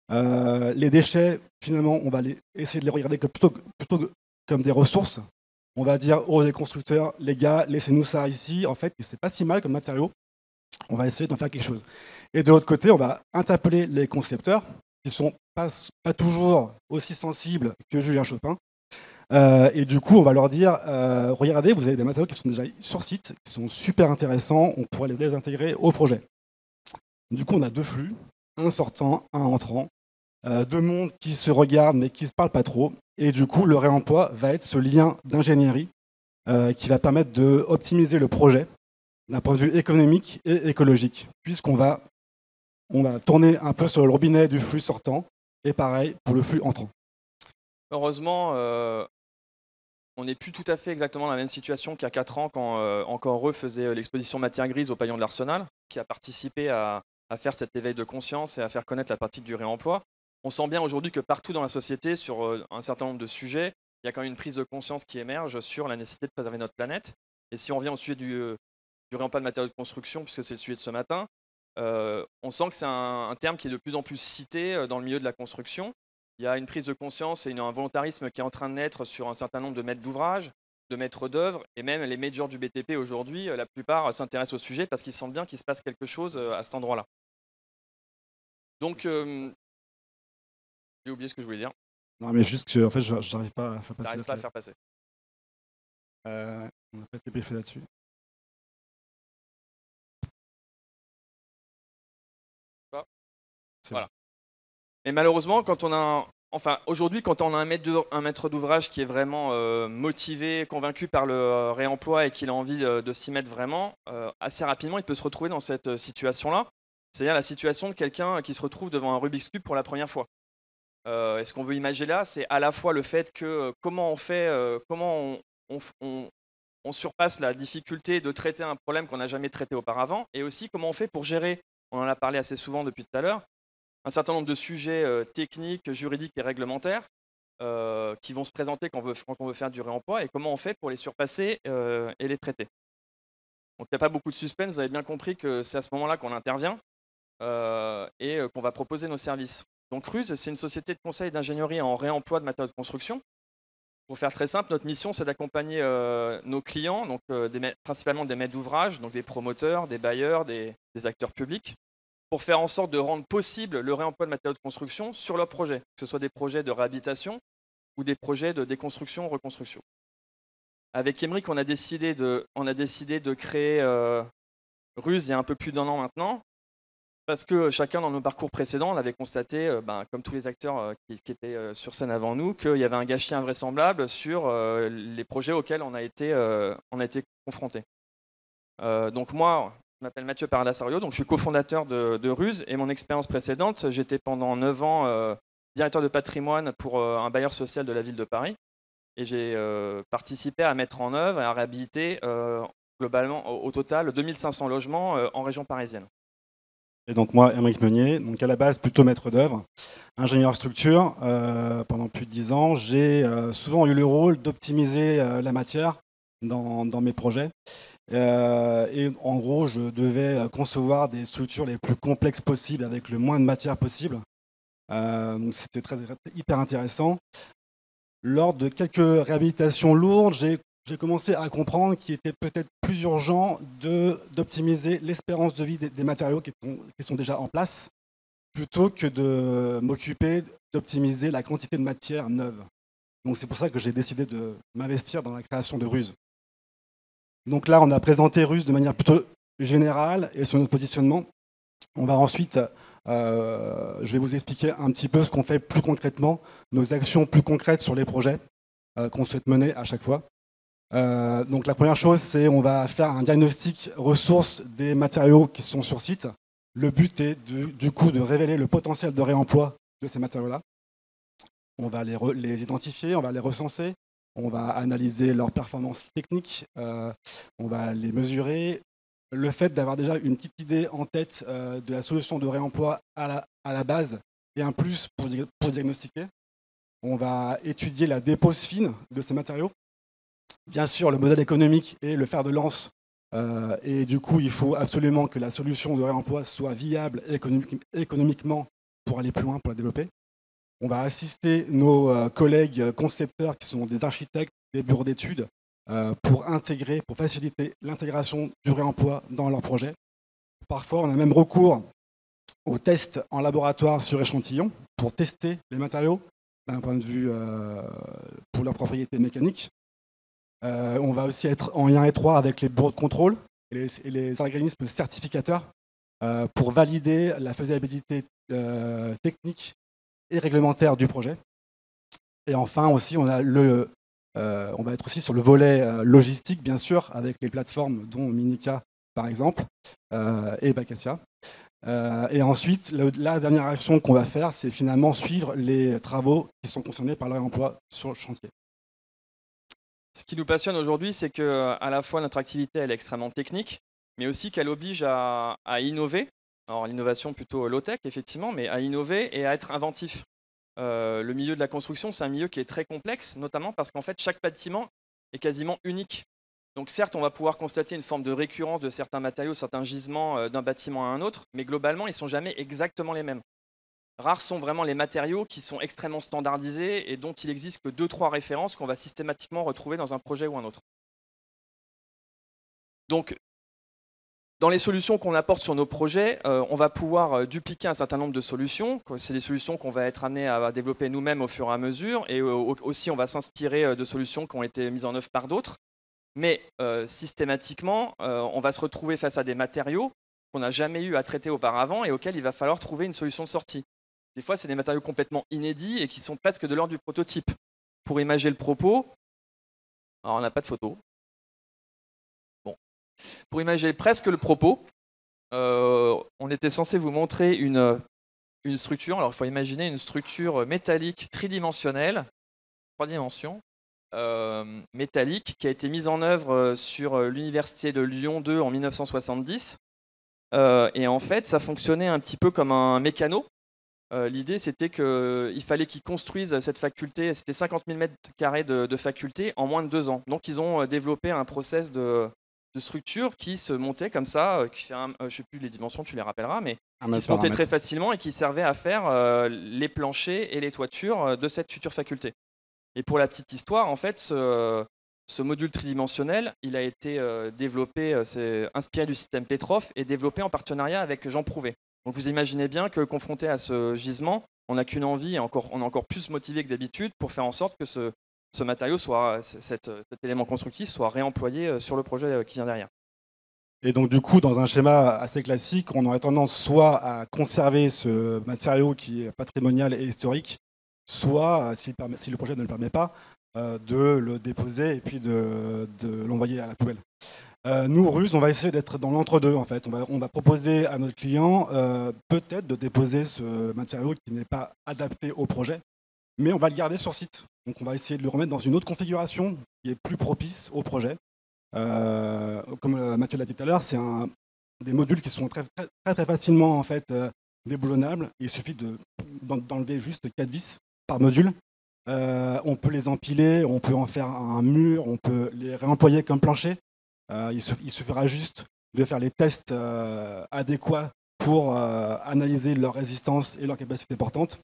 Les déchets, finalement, on va essayer de les regarder plutôt comme des ressources. On va dire aux constructeurs, les gars, laissez-nous ça ici. En fait, c'est pas si mal comme matériau. On va essayer d'en faire quelque chose. Et de l'autre côté, on va interpeller les concepteurs, qui sont pas toujours aussi sensibles que Julien Chopin. Et du coup, on va leur dire, regardez, vous avez des matériaux qui sont déjà sur site, qui sont super intéressants, on pourrait les intégrer au projet. Du coup, on a deux flux, un sortant, un entrant, deux mondes qui se regardent mais qui ne se parlent pas trop. Et du coup, le réemploi va être ce lien d'ingénierie qui va permettre d'optimiser le projet d'un point de vue économique et écologique, puisqu'on va tourner un peu sur le robinet du flux sortant, et pareil pour le flux entrant. Heureusement, on n'est plus tout à fait exactement dans la même situation qu'il y a 4 ans quand encore eux faisaient l'exposition Matière Grise au pavillon de l'Arsenal, qui a participé à faire cet éveil de conscience et à faire connaître la pratique du réemploi. On sent bien aujourd'hui que partout dans la société, sur un certain nombre de sujets, il y a quand même une prise de conscience qui émerge sur la nécessité de préserver notre planète. Et si on revient au sujet du réemploi de matériaux de construction, puisque c'est le sujet de ce matin, on sent que c'est un terme qui est de plus en plus cité dans le milieu de la construction. Il y a une prise de conscience et un volontarisme qui est en train de naître sur un certain nombre de maîtres d'ouvrage, de maîtres d'œuvre, et même les majors du BTP aujourd'hui, la plupart s'intéressent au sujet parce qu'ils sentent bien qu'il se passe quelque chose à cet endroit-là. Donc, j'ai oublié ce que je voulais dire. Non, mais juste que en fait, j'arrive pas à faire passer. T'arrives pas à faire passer. On n'a pas été briefé là-dessus. Voilà. Et malheureusement, quand on a aujourd'hui, quand on a un maître d'ouvrage qui est vraiment motivé, convaincu par le réemploi et qu'il a envie de s'y mettre vraiment, assez rapidement, il peut se retrouver dans cette situation-là. C'est-à-dire la situation de quelqu'un qui se retrouve devant un Rubik's Cube pour la première fois. Et ce qu'on veut imaginer là, c'est à la fois le fait que comment on fait, comment on surpasse la difficulté de traiter un problème qu'on n'a jamais traité auparavant, et aussi comment on fait pour gérer, on en a parlé assez souvent depuis tout à l'heure, un certain nombre de sujets techniques, juridiques et réglementaires qui vont se présenter quand on veut faire du réemploi, et comment on fait pour les surpasser et les traiter. Donc il n'y a pas beaucoup de suspense, vous avez bien compris que c'est à ce moment-là qu'on intervient et qu'on va proposer nos services. Donc Ruse, c'est une société de conseil d'ingénierie en réemploi de matériaux de construction. Pour faire très simple, notre mission, c'est d'accompagner nos clients, donc principalement des maîtres d'ouvrage, donc des promoteurs, des bailleurs, des acteurs publics, pour faire en sorte de rendre possible le réemploi de matériaux de construction sur leurs projets, que ce soit des projets de réhabilitation ou des projets de déconstruction ou reconstruction. Avec Émeric, on a décidé de créer Ruse il y a un peu plus d'1 an maintenant, parce que chacun dans nos parcours précédents, on avait constaté, comme tous les acteurs qui étaient sur scène avant nous, qu'il y avait un gâchis invraisemblable sur les projets auxquels on a été confrontés. Donc moi, je m'appelle Mathieu Paradasario, donc je suis cofondateur de Ruse, et mon expérience précédente, j'étais pendant 9 ans directeur de patrimoine pour un bailleur social de la ville de Paris, et j'ai participé à mettre en œuvre et à réhabiliter globalement au total 2500 logements en région parisienne. Et donc moi, Émeric Meunier, donc à la base plutôt maître d'œuvre, ingénieur structure pendant plus de 10 ans. J'ai souvent eu le rôle d'optimiser la matière dans mes projets. Et en gros, je devais concevoir des structures les plus complexes possibles avec le moins de matière possible. Donc c'était hyper intéressant. Lors de quelques réhabilitations lourdes, j'ai commencé à comprendre qu'il était peut-être plus urgent d'optimiser l'espérance de vie des matériaux qui sont déjà en place, plutôt que de m'occuper d'optimiser la quantité de matière neuve. Donc c'est pour ça que j'ai décidé de m'investir dans la création de Ruse. Donc là, on a présenté Ruse de manière plutôt générale et sur notre positionnement. On va ensuite je vais vous expliquer un petit peu ce qu'on fait plus concrètement, nos actions plus concrètes sur les projets qu'on souhaite mener à chaque fois. Donc la première chose, c'est on va faire un diagnostic ressources des matériaux qui sont sur site. Le but est du coup de révéler le potentiel de réemploi de ces matériaux-là. On va les identifier, on va les recenser, on va analyser leurs performances techniques, on va les mesurer. Le fait d'avoir déjà une petite idée en tête de la solution de réemploi à la base est un plus pour diagnostiquer. On va étudier la dépose fine de ces matériaux. Bien sûr, le modèle économique et le fer de lance. Et du coup, il faut absolument que la solution de réemploi soit viable économiquement pour aller plus loin, pour la développer. On va assister nos collègues concepteurs qui sont des architectes, des bureaux d'études, pour faciliter l'intégration du réemploi dans leur projet. Parfois, on a même recours aux tests en laboratoire sur échantillon pour tester les matériaux d'un point de vue pour leurs propriétés mécaniques. On va aussi être en lien étroit avec les bureaux de contrôle et les organismes certificateurs pour valider la faisabilité technique et réglementaire du projet. Et enfin aussi, on va être aussi sur le volet logistique, bien sûr, avec les plateformes dont Minica, par exemple, et Vacacia. Et ensuite, la dernière action qu'on va faire, c'est finalement suivre les travaux qui sont concernés par le réemploi sur le chantier. Ce qui nous passionne aujourd'hui, c'est que à la fois notre activité elle est extrêmement technique, mais aussi qu'elle oblige à innover. Alors l'innovation plutôt low-tech, effectivement, mais à innover et à être inventif. Le milieu de la construction, c'est un milieu qui est très complexe, notamment parce qu'en fait, chaque bâtiment est quasiment unique. Donc certes, on va pouvoir constater une forme de récurrence de certains matériaux, certains gisements d'un bâtiment à un autre, mais globalement, ils ne sont jamais exactement les mêmes. Rares sont vraiment les matériaux qui sont extrêmement standardisés et dont il n'existe que 2-3 références qu'on va systématiquement retrouver dans un projet ou un autre. Donc, dans les solutions qu'on apporte sur nos projets, on va pouvoir dupliquer un certain nombre de solutions. C'est des solutions qu'on va être amené à développer nous-mêmes au fur et à mesure. Et aussi, on va s'inspirer de solutions qui ont été mises en œuvre par d'autres. Mais systématiquement, on va se retrouver face à des matériaux qu'on n'a jamais eu à traiter auparavant et auxquels il va falloir trouver une solution de sortie. Des fois, c'est des matériaux complètement inédits et qui sont presque de l'ordre du prototype. Pour imager le propos, alors on n'a pas de photo. Bon. Pour imager presque le propos, on était censé vous montrer une structure. Alors, il faut imaginer une structure métallique tridimensionnelle, 3 dimensions, métallique, qui a été mise en œuvre sur l'université de Lyon 2 en 1970. Et en fait, ça fonctionnait un petit peu comme un mécano. L'idée, c'était qu'il fallait qu'ils construisent cette faculté, c'était 50 000 mètres carrés de faculté en moins de 2 ans. Donc, ils ont développé un process de structure qui se montait comme ça, qui fait je ne sais plus les dimensions, tu les rappelleras, mais qui se montait très facilement et qui servait à faire les planchers et les toitures de cette future faculté. Et pour la petite histoire, en fait, ce module tridimensionnel, il a été développé, c'est inspiré du système Petrov et développé en partenariat avec Jean Prouvé. Donc vous imaginez bien que confronté à ce gisement, on n'a qu'une envie, et on est encore plus motivé que d'habitude pour faire en sorte que ce matériau, cet élément constructif, soit réemployé sur le projet qui vient derrière. Et donc du coup, dans un schéma assez classique, on aurait tendance soit à conserver ce matériau qui est patrimonial et historique, soit, si le projet ne le permet pas, de le déposer et puis de l'envoyer à la poubelle. Nous, Ruse, on va essayer d'être dans l'entre-deux, en fait. On va proposer à notre client peut-être de déposer ce matériau qui n'est pas adapté au projet, mais on va le garder sur site. Donc on va essayer de le remettre dans une autre configuration qui est plus propice au projet. Comme Mathieu l'a dit tout à l'heure, c'est des modules qui sont très, très, très facilement en fait, déboulonnables. Il suffit d'enlever juste 4 vis par module. On peut les empiler, on peut en faire un mur, on peut les réemployer comme plancher. Il suffira juste de faire les tests adéquats pour analyser leur résistance et leur capacité portante,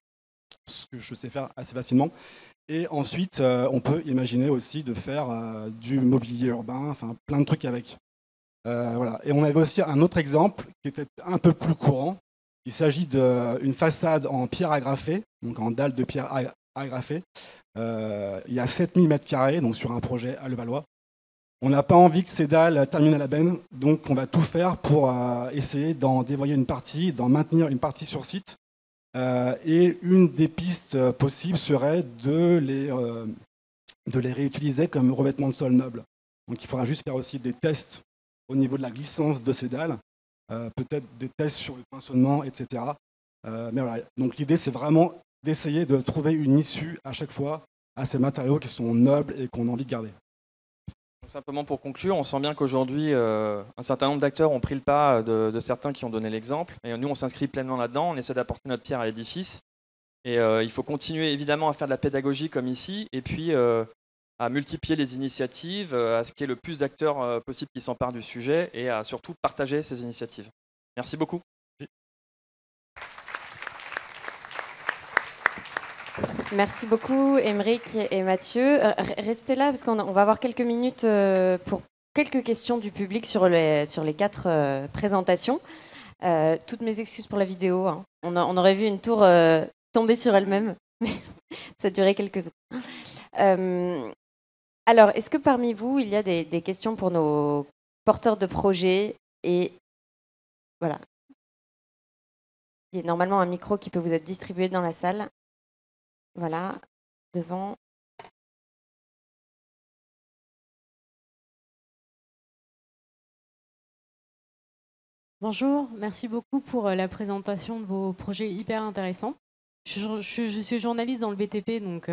ce que je sais faire assez facilement. Et ensuite, on peut imaginer aussi de faire du mobilier urbain, enfin plein de trucs avec. Voilà. Et on avait aussi un autre exemple qui était un peu plus courant. Il s'agit d'une façade en pierre agrafée, donc en dalle de pierre agrafée. Il y a 7000 m², donc sur un projet à Levallois. On n'a pas envie que ces dalles terminent à la benne, donc on va tout faire pour essayer d'en dévoyer une partie, d'en maintenir une partie sur site. Et une des pistes possibles serait de les réutiliser comme revêtement de sol noble. Donc il faudra juste faire aussi des tests au niveau de la glissance de ces dalles, peut-être des tests sur le poinçonnement, etc. Mais voilà. Donc l'idée, c'est vraiment d'essayer de trouver une issue à chaque fois à ces matériaux qui sont nobles et qu'on a envie de garder. Simplement pour conclure, on sent bien qu'aujourd'hui, un certain nombre d'acteurs ont pris le pas de certains qui ont donné l'exemple. Et nous, on s'inscrit pleinement là-dedans, on essaie d'apporter notre pierre à l'édifice. Et il faut continuer évidemment à faire de la pédagogie comme ici, et puis à multiplier les initiatives, à ce qu'il y ait le plus d'acteurs possible qui s'emparent du sujet, et à surtout partager ces initiatives. Merci beaucoup. Merci beaucoup, Émeric et Mathieu. Restez là, parce qu'on va avoir quelques minutes pour quelques questions du public sur les 4 présentations. Toutes mes excuses pour la vidéo. Hein. On aurait vu une tour tomber sur elle-même, mais ça durait quelques secondes. Alors, est-ce que parmi vous, il y a des questions pour nos porteurs de projets? Et voilà. Il y a normalement un micro qui peut vous être distribué dans la salle. Voilà, devant. Bonjour, merci beaucoup pour la présentation de vos projets hyper intéressants. Je suis journaliste dans le BTP, donc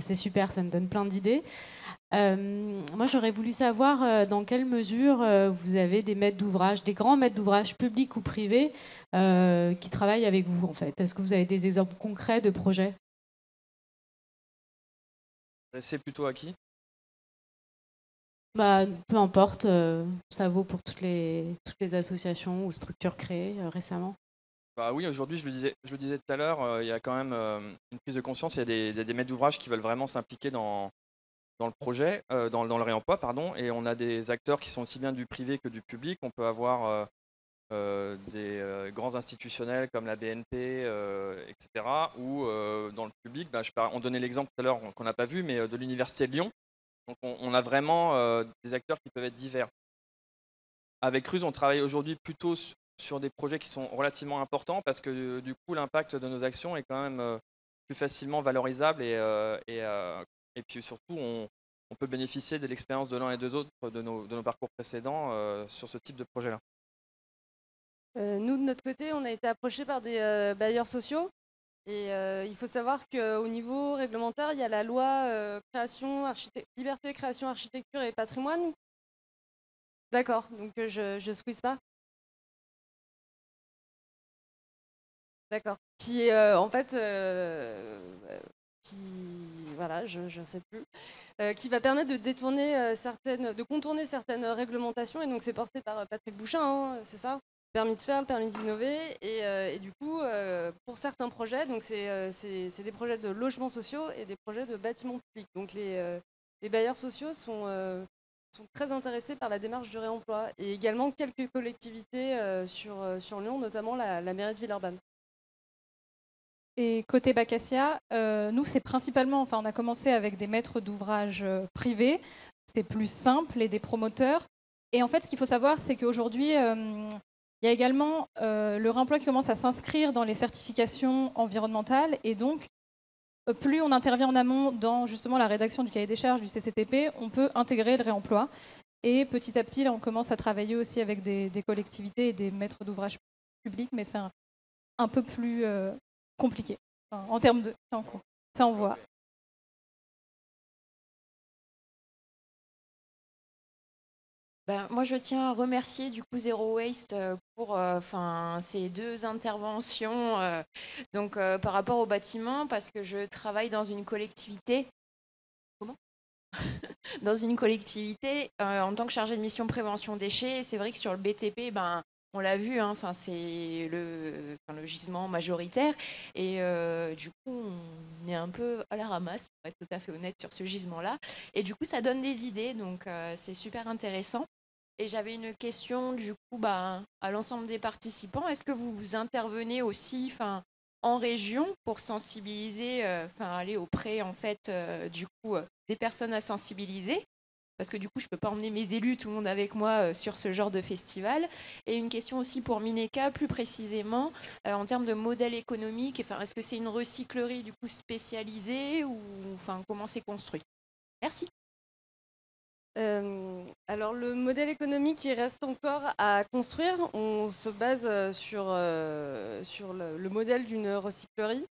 c'est super, ça me donne plein d'idées. Moi, j'aurais voulu savoir dans quelle mesure vous avez des maîtres d'ouvrage, des grands maîtres d'ouvrage publics ou privés qui travaillent avec vous, en fait. Est-ce que vous avez des exemples concrets de projets? C'est plutôt à qui? Bah, peu importe, ça vaut pour toutes les associations ou structures créées récemment. Bah oui, aujourd'hui, je le disais tout à l'heure, il y a quand même une prise de conscience, il y a des maîtres d'ouvrage qui veulent vraiment s'impliquer dans le projet, dans le réemploi, pardon, et on a des acteurs qui sont aussi bien du privé que du public. On peut avoir des grands institutionnels comme la BNP, etc. Ou dans le public, on donnait l'exemple tout à l'heure qu'on n'a pas vu, mais de l'Université de Lyon. Donc on a vraiment des acteurs qui peuvent être divers. Avec Ruse, on travaille aujourd'hui plutôt sur des projets qui sont relativement importants parce que du coup, l'impact de nos actions est quand même plus facilement valorisable et puis surtout, on peut bénéficier de l'expérience de l'un et des autres de nos parcours précédents sur ce type de projet-là. Nous, de notre côté, on a été approchés par des bailleurs sociaux. Et il faut savoir qu'au niveau réglementaire, il y a la loi Liberté, Création, Architecture et Patrimoine. D'accord, donc je squeeze pas. D'accord. Qui est en fait, voilà, je sais plus, qui va permettre de de contourner certaines réglementations. Et donc c'est porté par Patrick Bouchin, hein, c'est ça? Permis de faire, le permis d'innover. Et du coup, pour certains projets, donc c'est des projets de logements sociaux et des projets de bâtiments publics. Donc les bailleurs sociaux sont très intéressés par la démarche du réemploi. Et également quelques collectivités sur Lyon, notamment la mairie de Villeurbanne. Et côté Vacassia, nous, c'est principalement, on a commencé avec des maîtres d'ouvrage privés, c'était plus simple, et des promoteurs. Et en fait, ce qu'il faut savoir, c'est qu'aujourd'hui, il y a également le réemploi qui commence à s'inscrire dans les certifications environnementales. Et donc, plus on intervient en amont dans justement la rédaction du cahier des charges du CCTP, on peut intégrer le réemploi. Et petit à petit, là, on commence à travailler aussi avec des collectivités et des maîtres d'ouvrage publics, mais c'est un peu plus compliqué en termes de temps. Ça, on voit. Moi, je tiens à remercier du coup Zero Waste pour ces 2 interventions par rapport au bâtiment, parce que je travaille dans une collectivité. Comment Dans une collectivité en tant que chargée de mission prévention déchets. C'est vrai que sur le BTP, on l'a vu, hein, c'est le gisement majoritaire. Et du coup, on est un peu à la ramasse, pour être tout à fait honnête, sur ce gisement-là. Et du coup, ça donne des idées, donc c'est super intéressant. Et j'avais une question, du coup, à l'ensemble des participants. Est-ce que vous intervenez aussi en région pour sensibiliser, aller auprès, en fait, du coup, des personnes à sensibiliser parce que du coup, je ne peux pas emmener mes élus, tout le monde avec moi sur ce genre de festival. Et une question aussi pour Mineka, plus précisément, en termes de modèle économique, est-ce que c'est une recyclerie du coup spécialisée ou comment c'est construit? Merci. Alors le modèle économique, il reste encore à construire. On se base sur le modèle d'une recyclerie.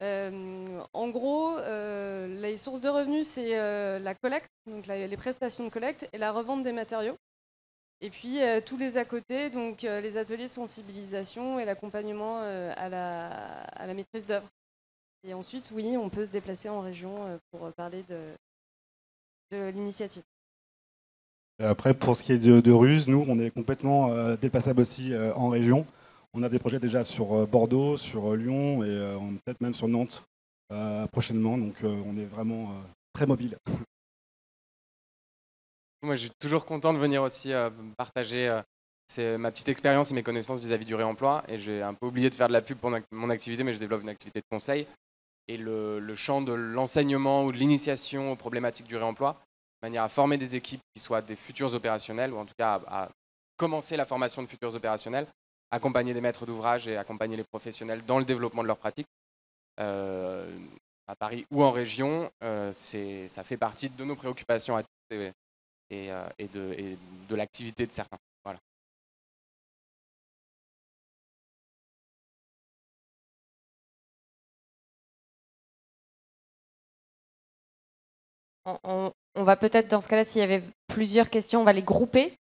En gros, les sources de revenus, c'est la collecte, donc les prestations de collecte et la revente des matériaux. Et puis tous les à côté, donc les ateliers de sensibilisation et l'accompagnement à la maîtrise d'œuvre. Et ensuite, oui, on peut se déplacer en région pour parler de l'initiative. Après, pour ce qui est de Ruse, nous, on est complètement dépassable aussi en région. On a des projets déjà sur Bordeaux, sur Lyon et peut-être même sur Nantes prochainement. Donc, on est vraiment très mobile. Moi, je suis toujours content de venir aussi partager ma petite expérience et mes connaissances vis-à-vis du réemploi. Et j'ai un peu oublié de faire de la pub pour mon activité, mais je développe une activité de conseil. Et le champ de l'enseignement ou de l'initiation aux problématiques du réemploi, de manière à former des équipes qui soient des futurs opérationnels, ou en tout cas à commencer la formation de futurs opérationnels, accompagner des maîtres d'ouvrage et accompagner les professionnels dans le développement de leurs pratiques, à Paris ou en région, ça fait partie de nos préoccupations à tous et de l'activité de certains. Voilà. On va peut-être, dans ce cas-là, s'il y avait plusieurs questions, on va les grouper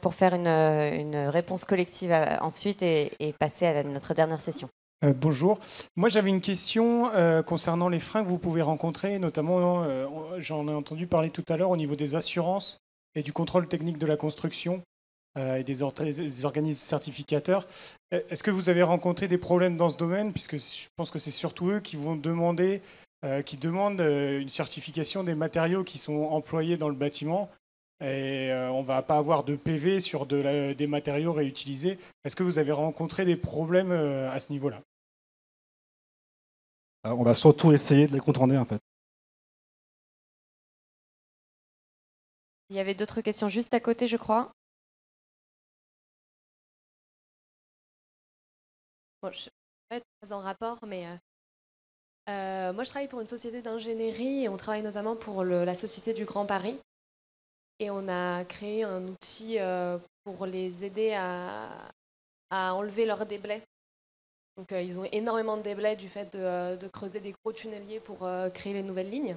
pour faire une réponse collective ensuite et passer à notre dernière session. Bonjour. Moi, j'avais une question concernant les freins que vous pouvez rencontrer, notamment, j'en ai entendu parler tout à l'heure, au niveau des assurances et du contrôle technique de la construction et des organismes certificateurs. Est-ce que vous avez rencontré des problèmes dans ce domaine, puisque je pense que c'est surtout eux qui vont demander une certification des matériaux qui sont employés dans le bâtiment et on ne va pas avoir de PV sur des matériaux réutilisés. Est-ce que vous avez rencontré des problèmes à ce niveau-là? On va surtout essayer de les contourner en fait. Il y avait d'autres questions juste à côté, je crois. Bon, je ne vais pas être très en rapport, mais moi je travaille pour une société d'ingénierie et on travaille notamment pour la Société du Grand Paris. Et on a créé un outil pour les aider à enlever leurs déblais. Donc ils ont énormément de déblais du fait de creuser des gros tunneliers pour créer les nouvelles lignes.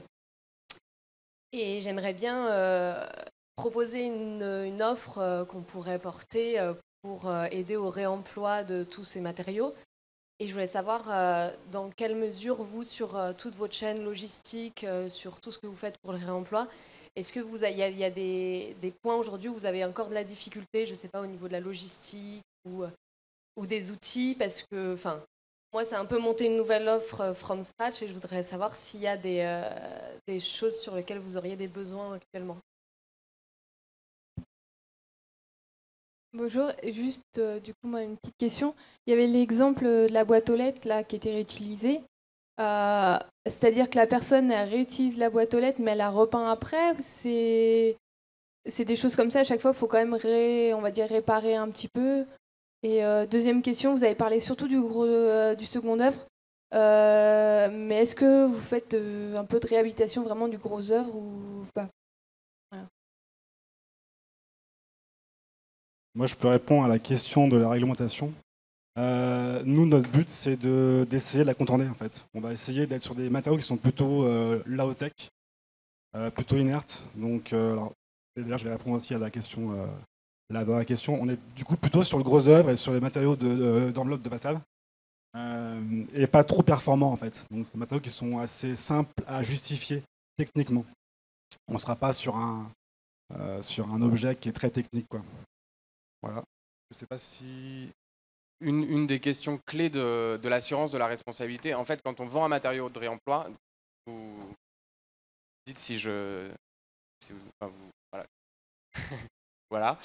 Et j'aimerais bien proposer une offre qu'on pourrait porter pour aider au réemploi de tous ces matériaux. Et je voulais savoir dans quelle mesure vous, sur toute votre chaîne logistique, sur tout ce que vous faites pour le réemploi, est-ce que il y a des points aujourd'hui où vous avez encore de la difficulté, je ne sais pas, au niveau de la logistique ou des outils, parce que moi, c'est un peu monter une nouvelle offre from scratch et je voudrais savoir s'il y a des choses sur lesquelles vous auriez des besoins actuellement. Bonjour, juste du coup, moi, une petite question. Il y avait l'exemple de la boîte aux lettres là, qui était réutilisée. C'est-à-dire que la personne elle réutilise la boîte aux lettres, mais elle la repeint après. C'est des choses comme ça. À chaque fois, il faut quand même on va dire réparer un petit peu. Et deuxième question, vous avez parlé surtout du second œuvre. Mais est-ce que vous faites un peu de réhabilitation vraiment du gros œuvre ou pas? Voilà. Moi, je peux répondre à la question de la réglementation. Nous, notre but, c'est d'essayer de la contourner, en fait. On va essayer d'être sur des matériaux qui sont plutôt low-tech, plutôt inertes. Donc, d'ailleurs, je vais répondre aussi à la question. Dans la question, on est du coup plutôt sur le gros œuvre et sur les matériaux d'enveloppe de façade. Et pas trop performants, en fait. Donc, c'est des matériaux qui sont assez simples à justifier techniquement. On ne sera pas sur un objet qui est très technique, quoi. Voilà. Je ne sais pas si... Une des questions clés de l'assurance de la responsabilité, en fait, quand on vend un matériau de réemploi, vous dites voilà. Voilà.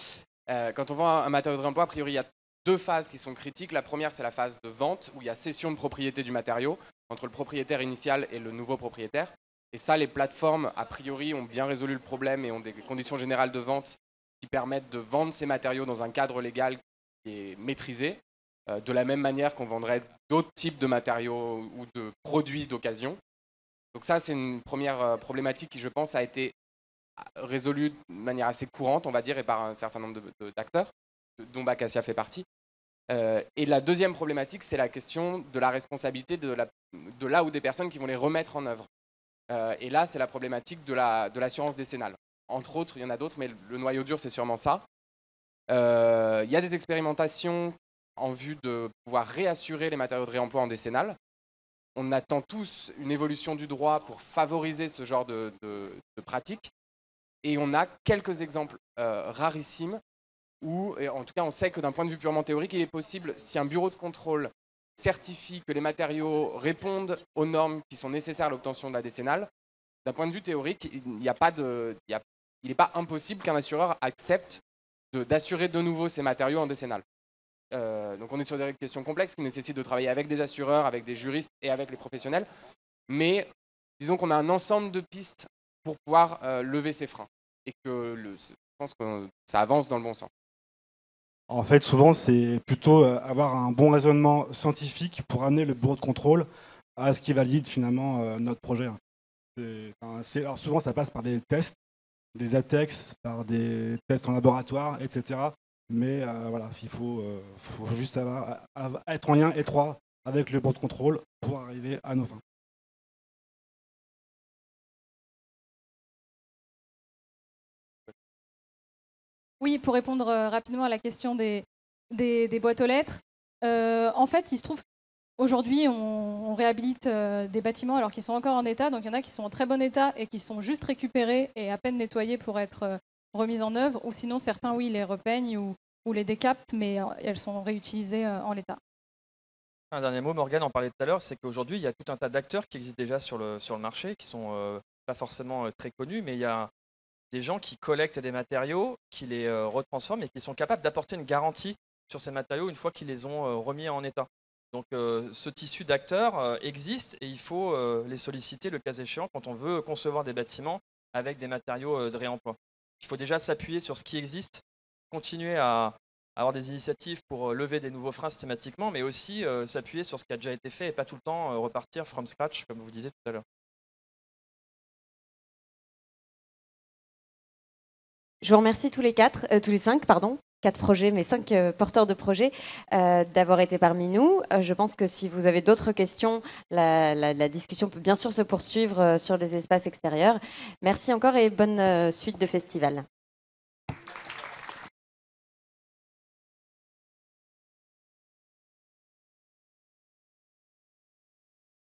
Quand on vend un matériau de réemploi, a priori, il y a deux phases qui sont critiques. La première, c'est la phase de vente, où il y a cession de propriété du matériau entre le propriétaire initial et le nouveau propriétaire. Et ça, les plateformes, a priori, ont bien résolu le problème et ont des conditions générales de vente qui permettent de vendre ces matériaux dans un cadre légal qui est maîtrisé, de la même manière qu'on vendrait d'autres types de matériaux ou de produits d'occasion. Donc ça, c'est une première problématique qui, je pense, a été résolue de manière assez courante, on va dire, et par un certain nombre d'acteurs, dont Vacassia fait partie. Et la deuxième problématique, c'est la question de la responsabilité de là ou des personnes qui vont les remettre en œuvre. Et là, c'est la problématique de l'assurance décennale. Entre autres, il y en a d'autres, mais le noyau dur, c'est sûrement ça. Il y a des expérimentations en vue de pouvoir réassurer les matériaux de réemploi en décennale. On attend tous une évolution du droit pour favoriser ce genre de pratique. Et on a quelques exemples rarissimes où, et en tout cas, on sait que d'un point de vue purement théorique, il est possible, si un bureau de contrôle certifie que les matériaux répondent aux normes qui sont nécessaires à l'obtention de la décennale, d'un point de vue théorique, il n'est pas impossible qu'un assureur accepte d'assurer de nouveau ces matériaux en décennale. Donc on est sur des questions complexes qui nécessitent de travailler avec des assureurs, avec des juristes et avec les professionnels. Mais disons qu'on a un ensemble de pistes pour pouvoir lever ces freins. Et que je pense que ça avance dans le bon sens. En fait, souvent, c'est plutôt avoir un bon raisonnement scientifique pour amener le bureau de contrôle à ce qui valide finalement notre projet. Alors souvent, ça passe par des tests, des ATEX, par des tests en laboratoire, etc. Mais voilà, il faut juste être en lien étroit avec le bureau de contrôle pour arriver à nos fins. Oui, pour répondre rapidement à la question des boîtes aux lettres, en fait, il se trouve qu'aujourd'hui, on réhabilite des bâtiments alors qu'ils sont encore en état. Donc, il y en a qui sont en très bon état et qui sont juste récupérés et à peine nettoyés pour être remis en œuvre. Ou sinon, certains, oui, les repeignent ou les décapent, mais elles sont réutilisées en l'état. Un dernier mot, Morgane en parlait tout à l'heure, c'est qu'aujourd'hui, il y a tout un tas d'acteurs qui existent déjà sur le marché, qui ne sont pas forcément très connus, mais il y a des gens qui collectent des matériaux, qui les retransforment et qui sont capables d'apporter une garantie sur ces matériaux une fois qu'ils les ont remis en état. Donc ce tissu d'acteurs existe et il faut les solliciter le cas échéant quand on veut concevoir des bâtiments avec des matériaux de réemploi. Il faut déjà s'appuyer sur ce qui existe, continuer à avoir des initiatives pour lever des nouveaux freins systématiquement, mais aussi s'appuyer sur ce qui a déjà été fait et pas tout le temps repartir from scratch, comme vous disiez tout à l'heure. Je vous remercie tous les cinq, 4 projets, mais 5 porteurs de projets, d'avoir été parmi nous. Je pense que si vous avez d'autres questions, la discussion peut bien sûr se poursuivre sur les espaces extérieurs. Merci encore et bonne suite de festival.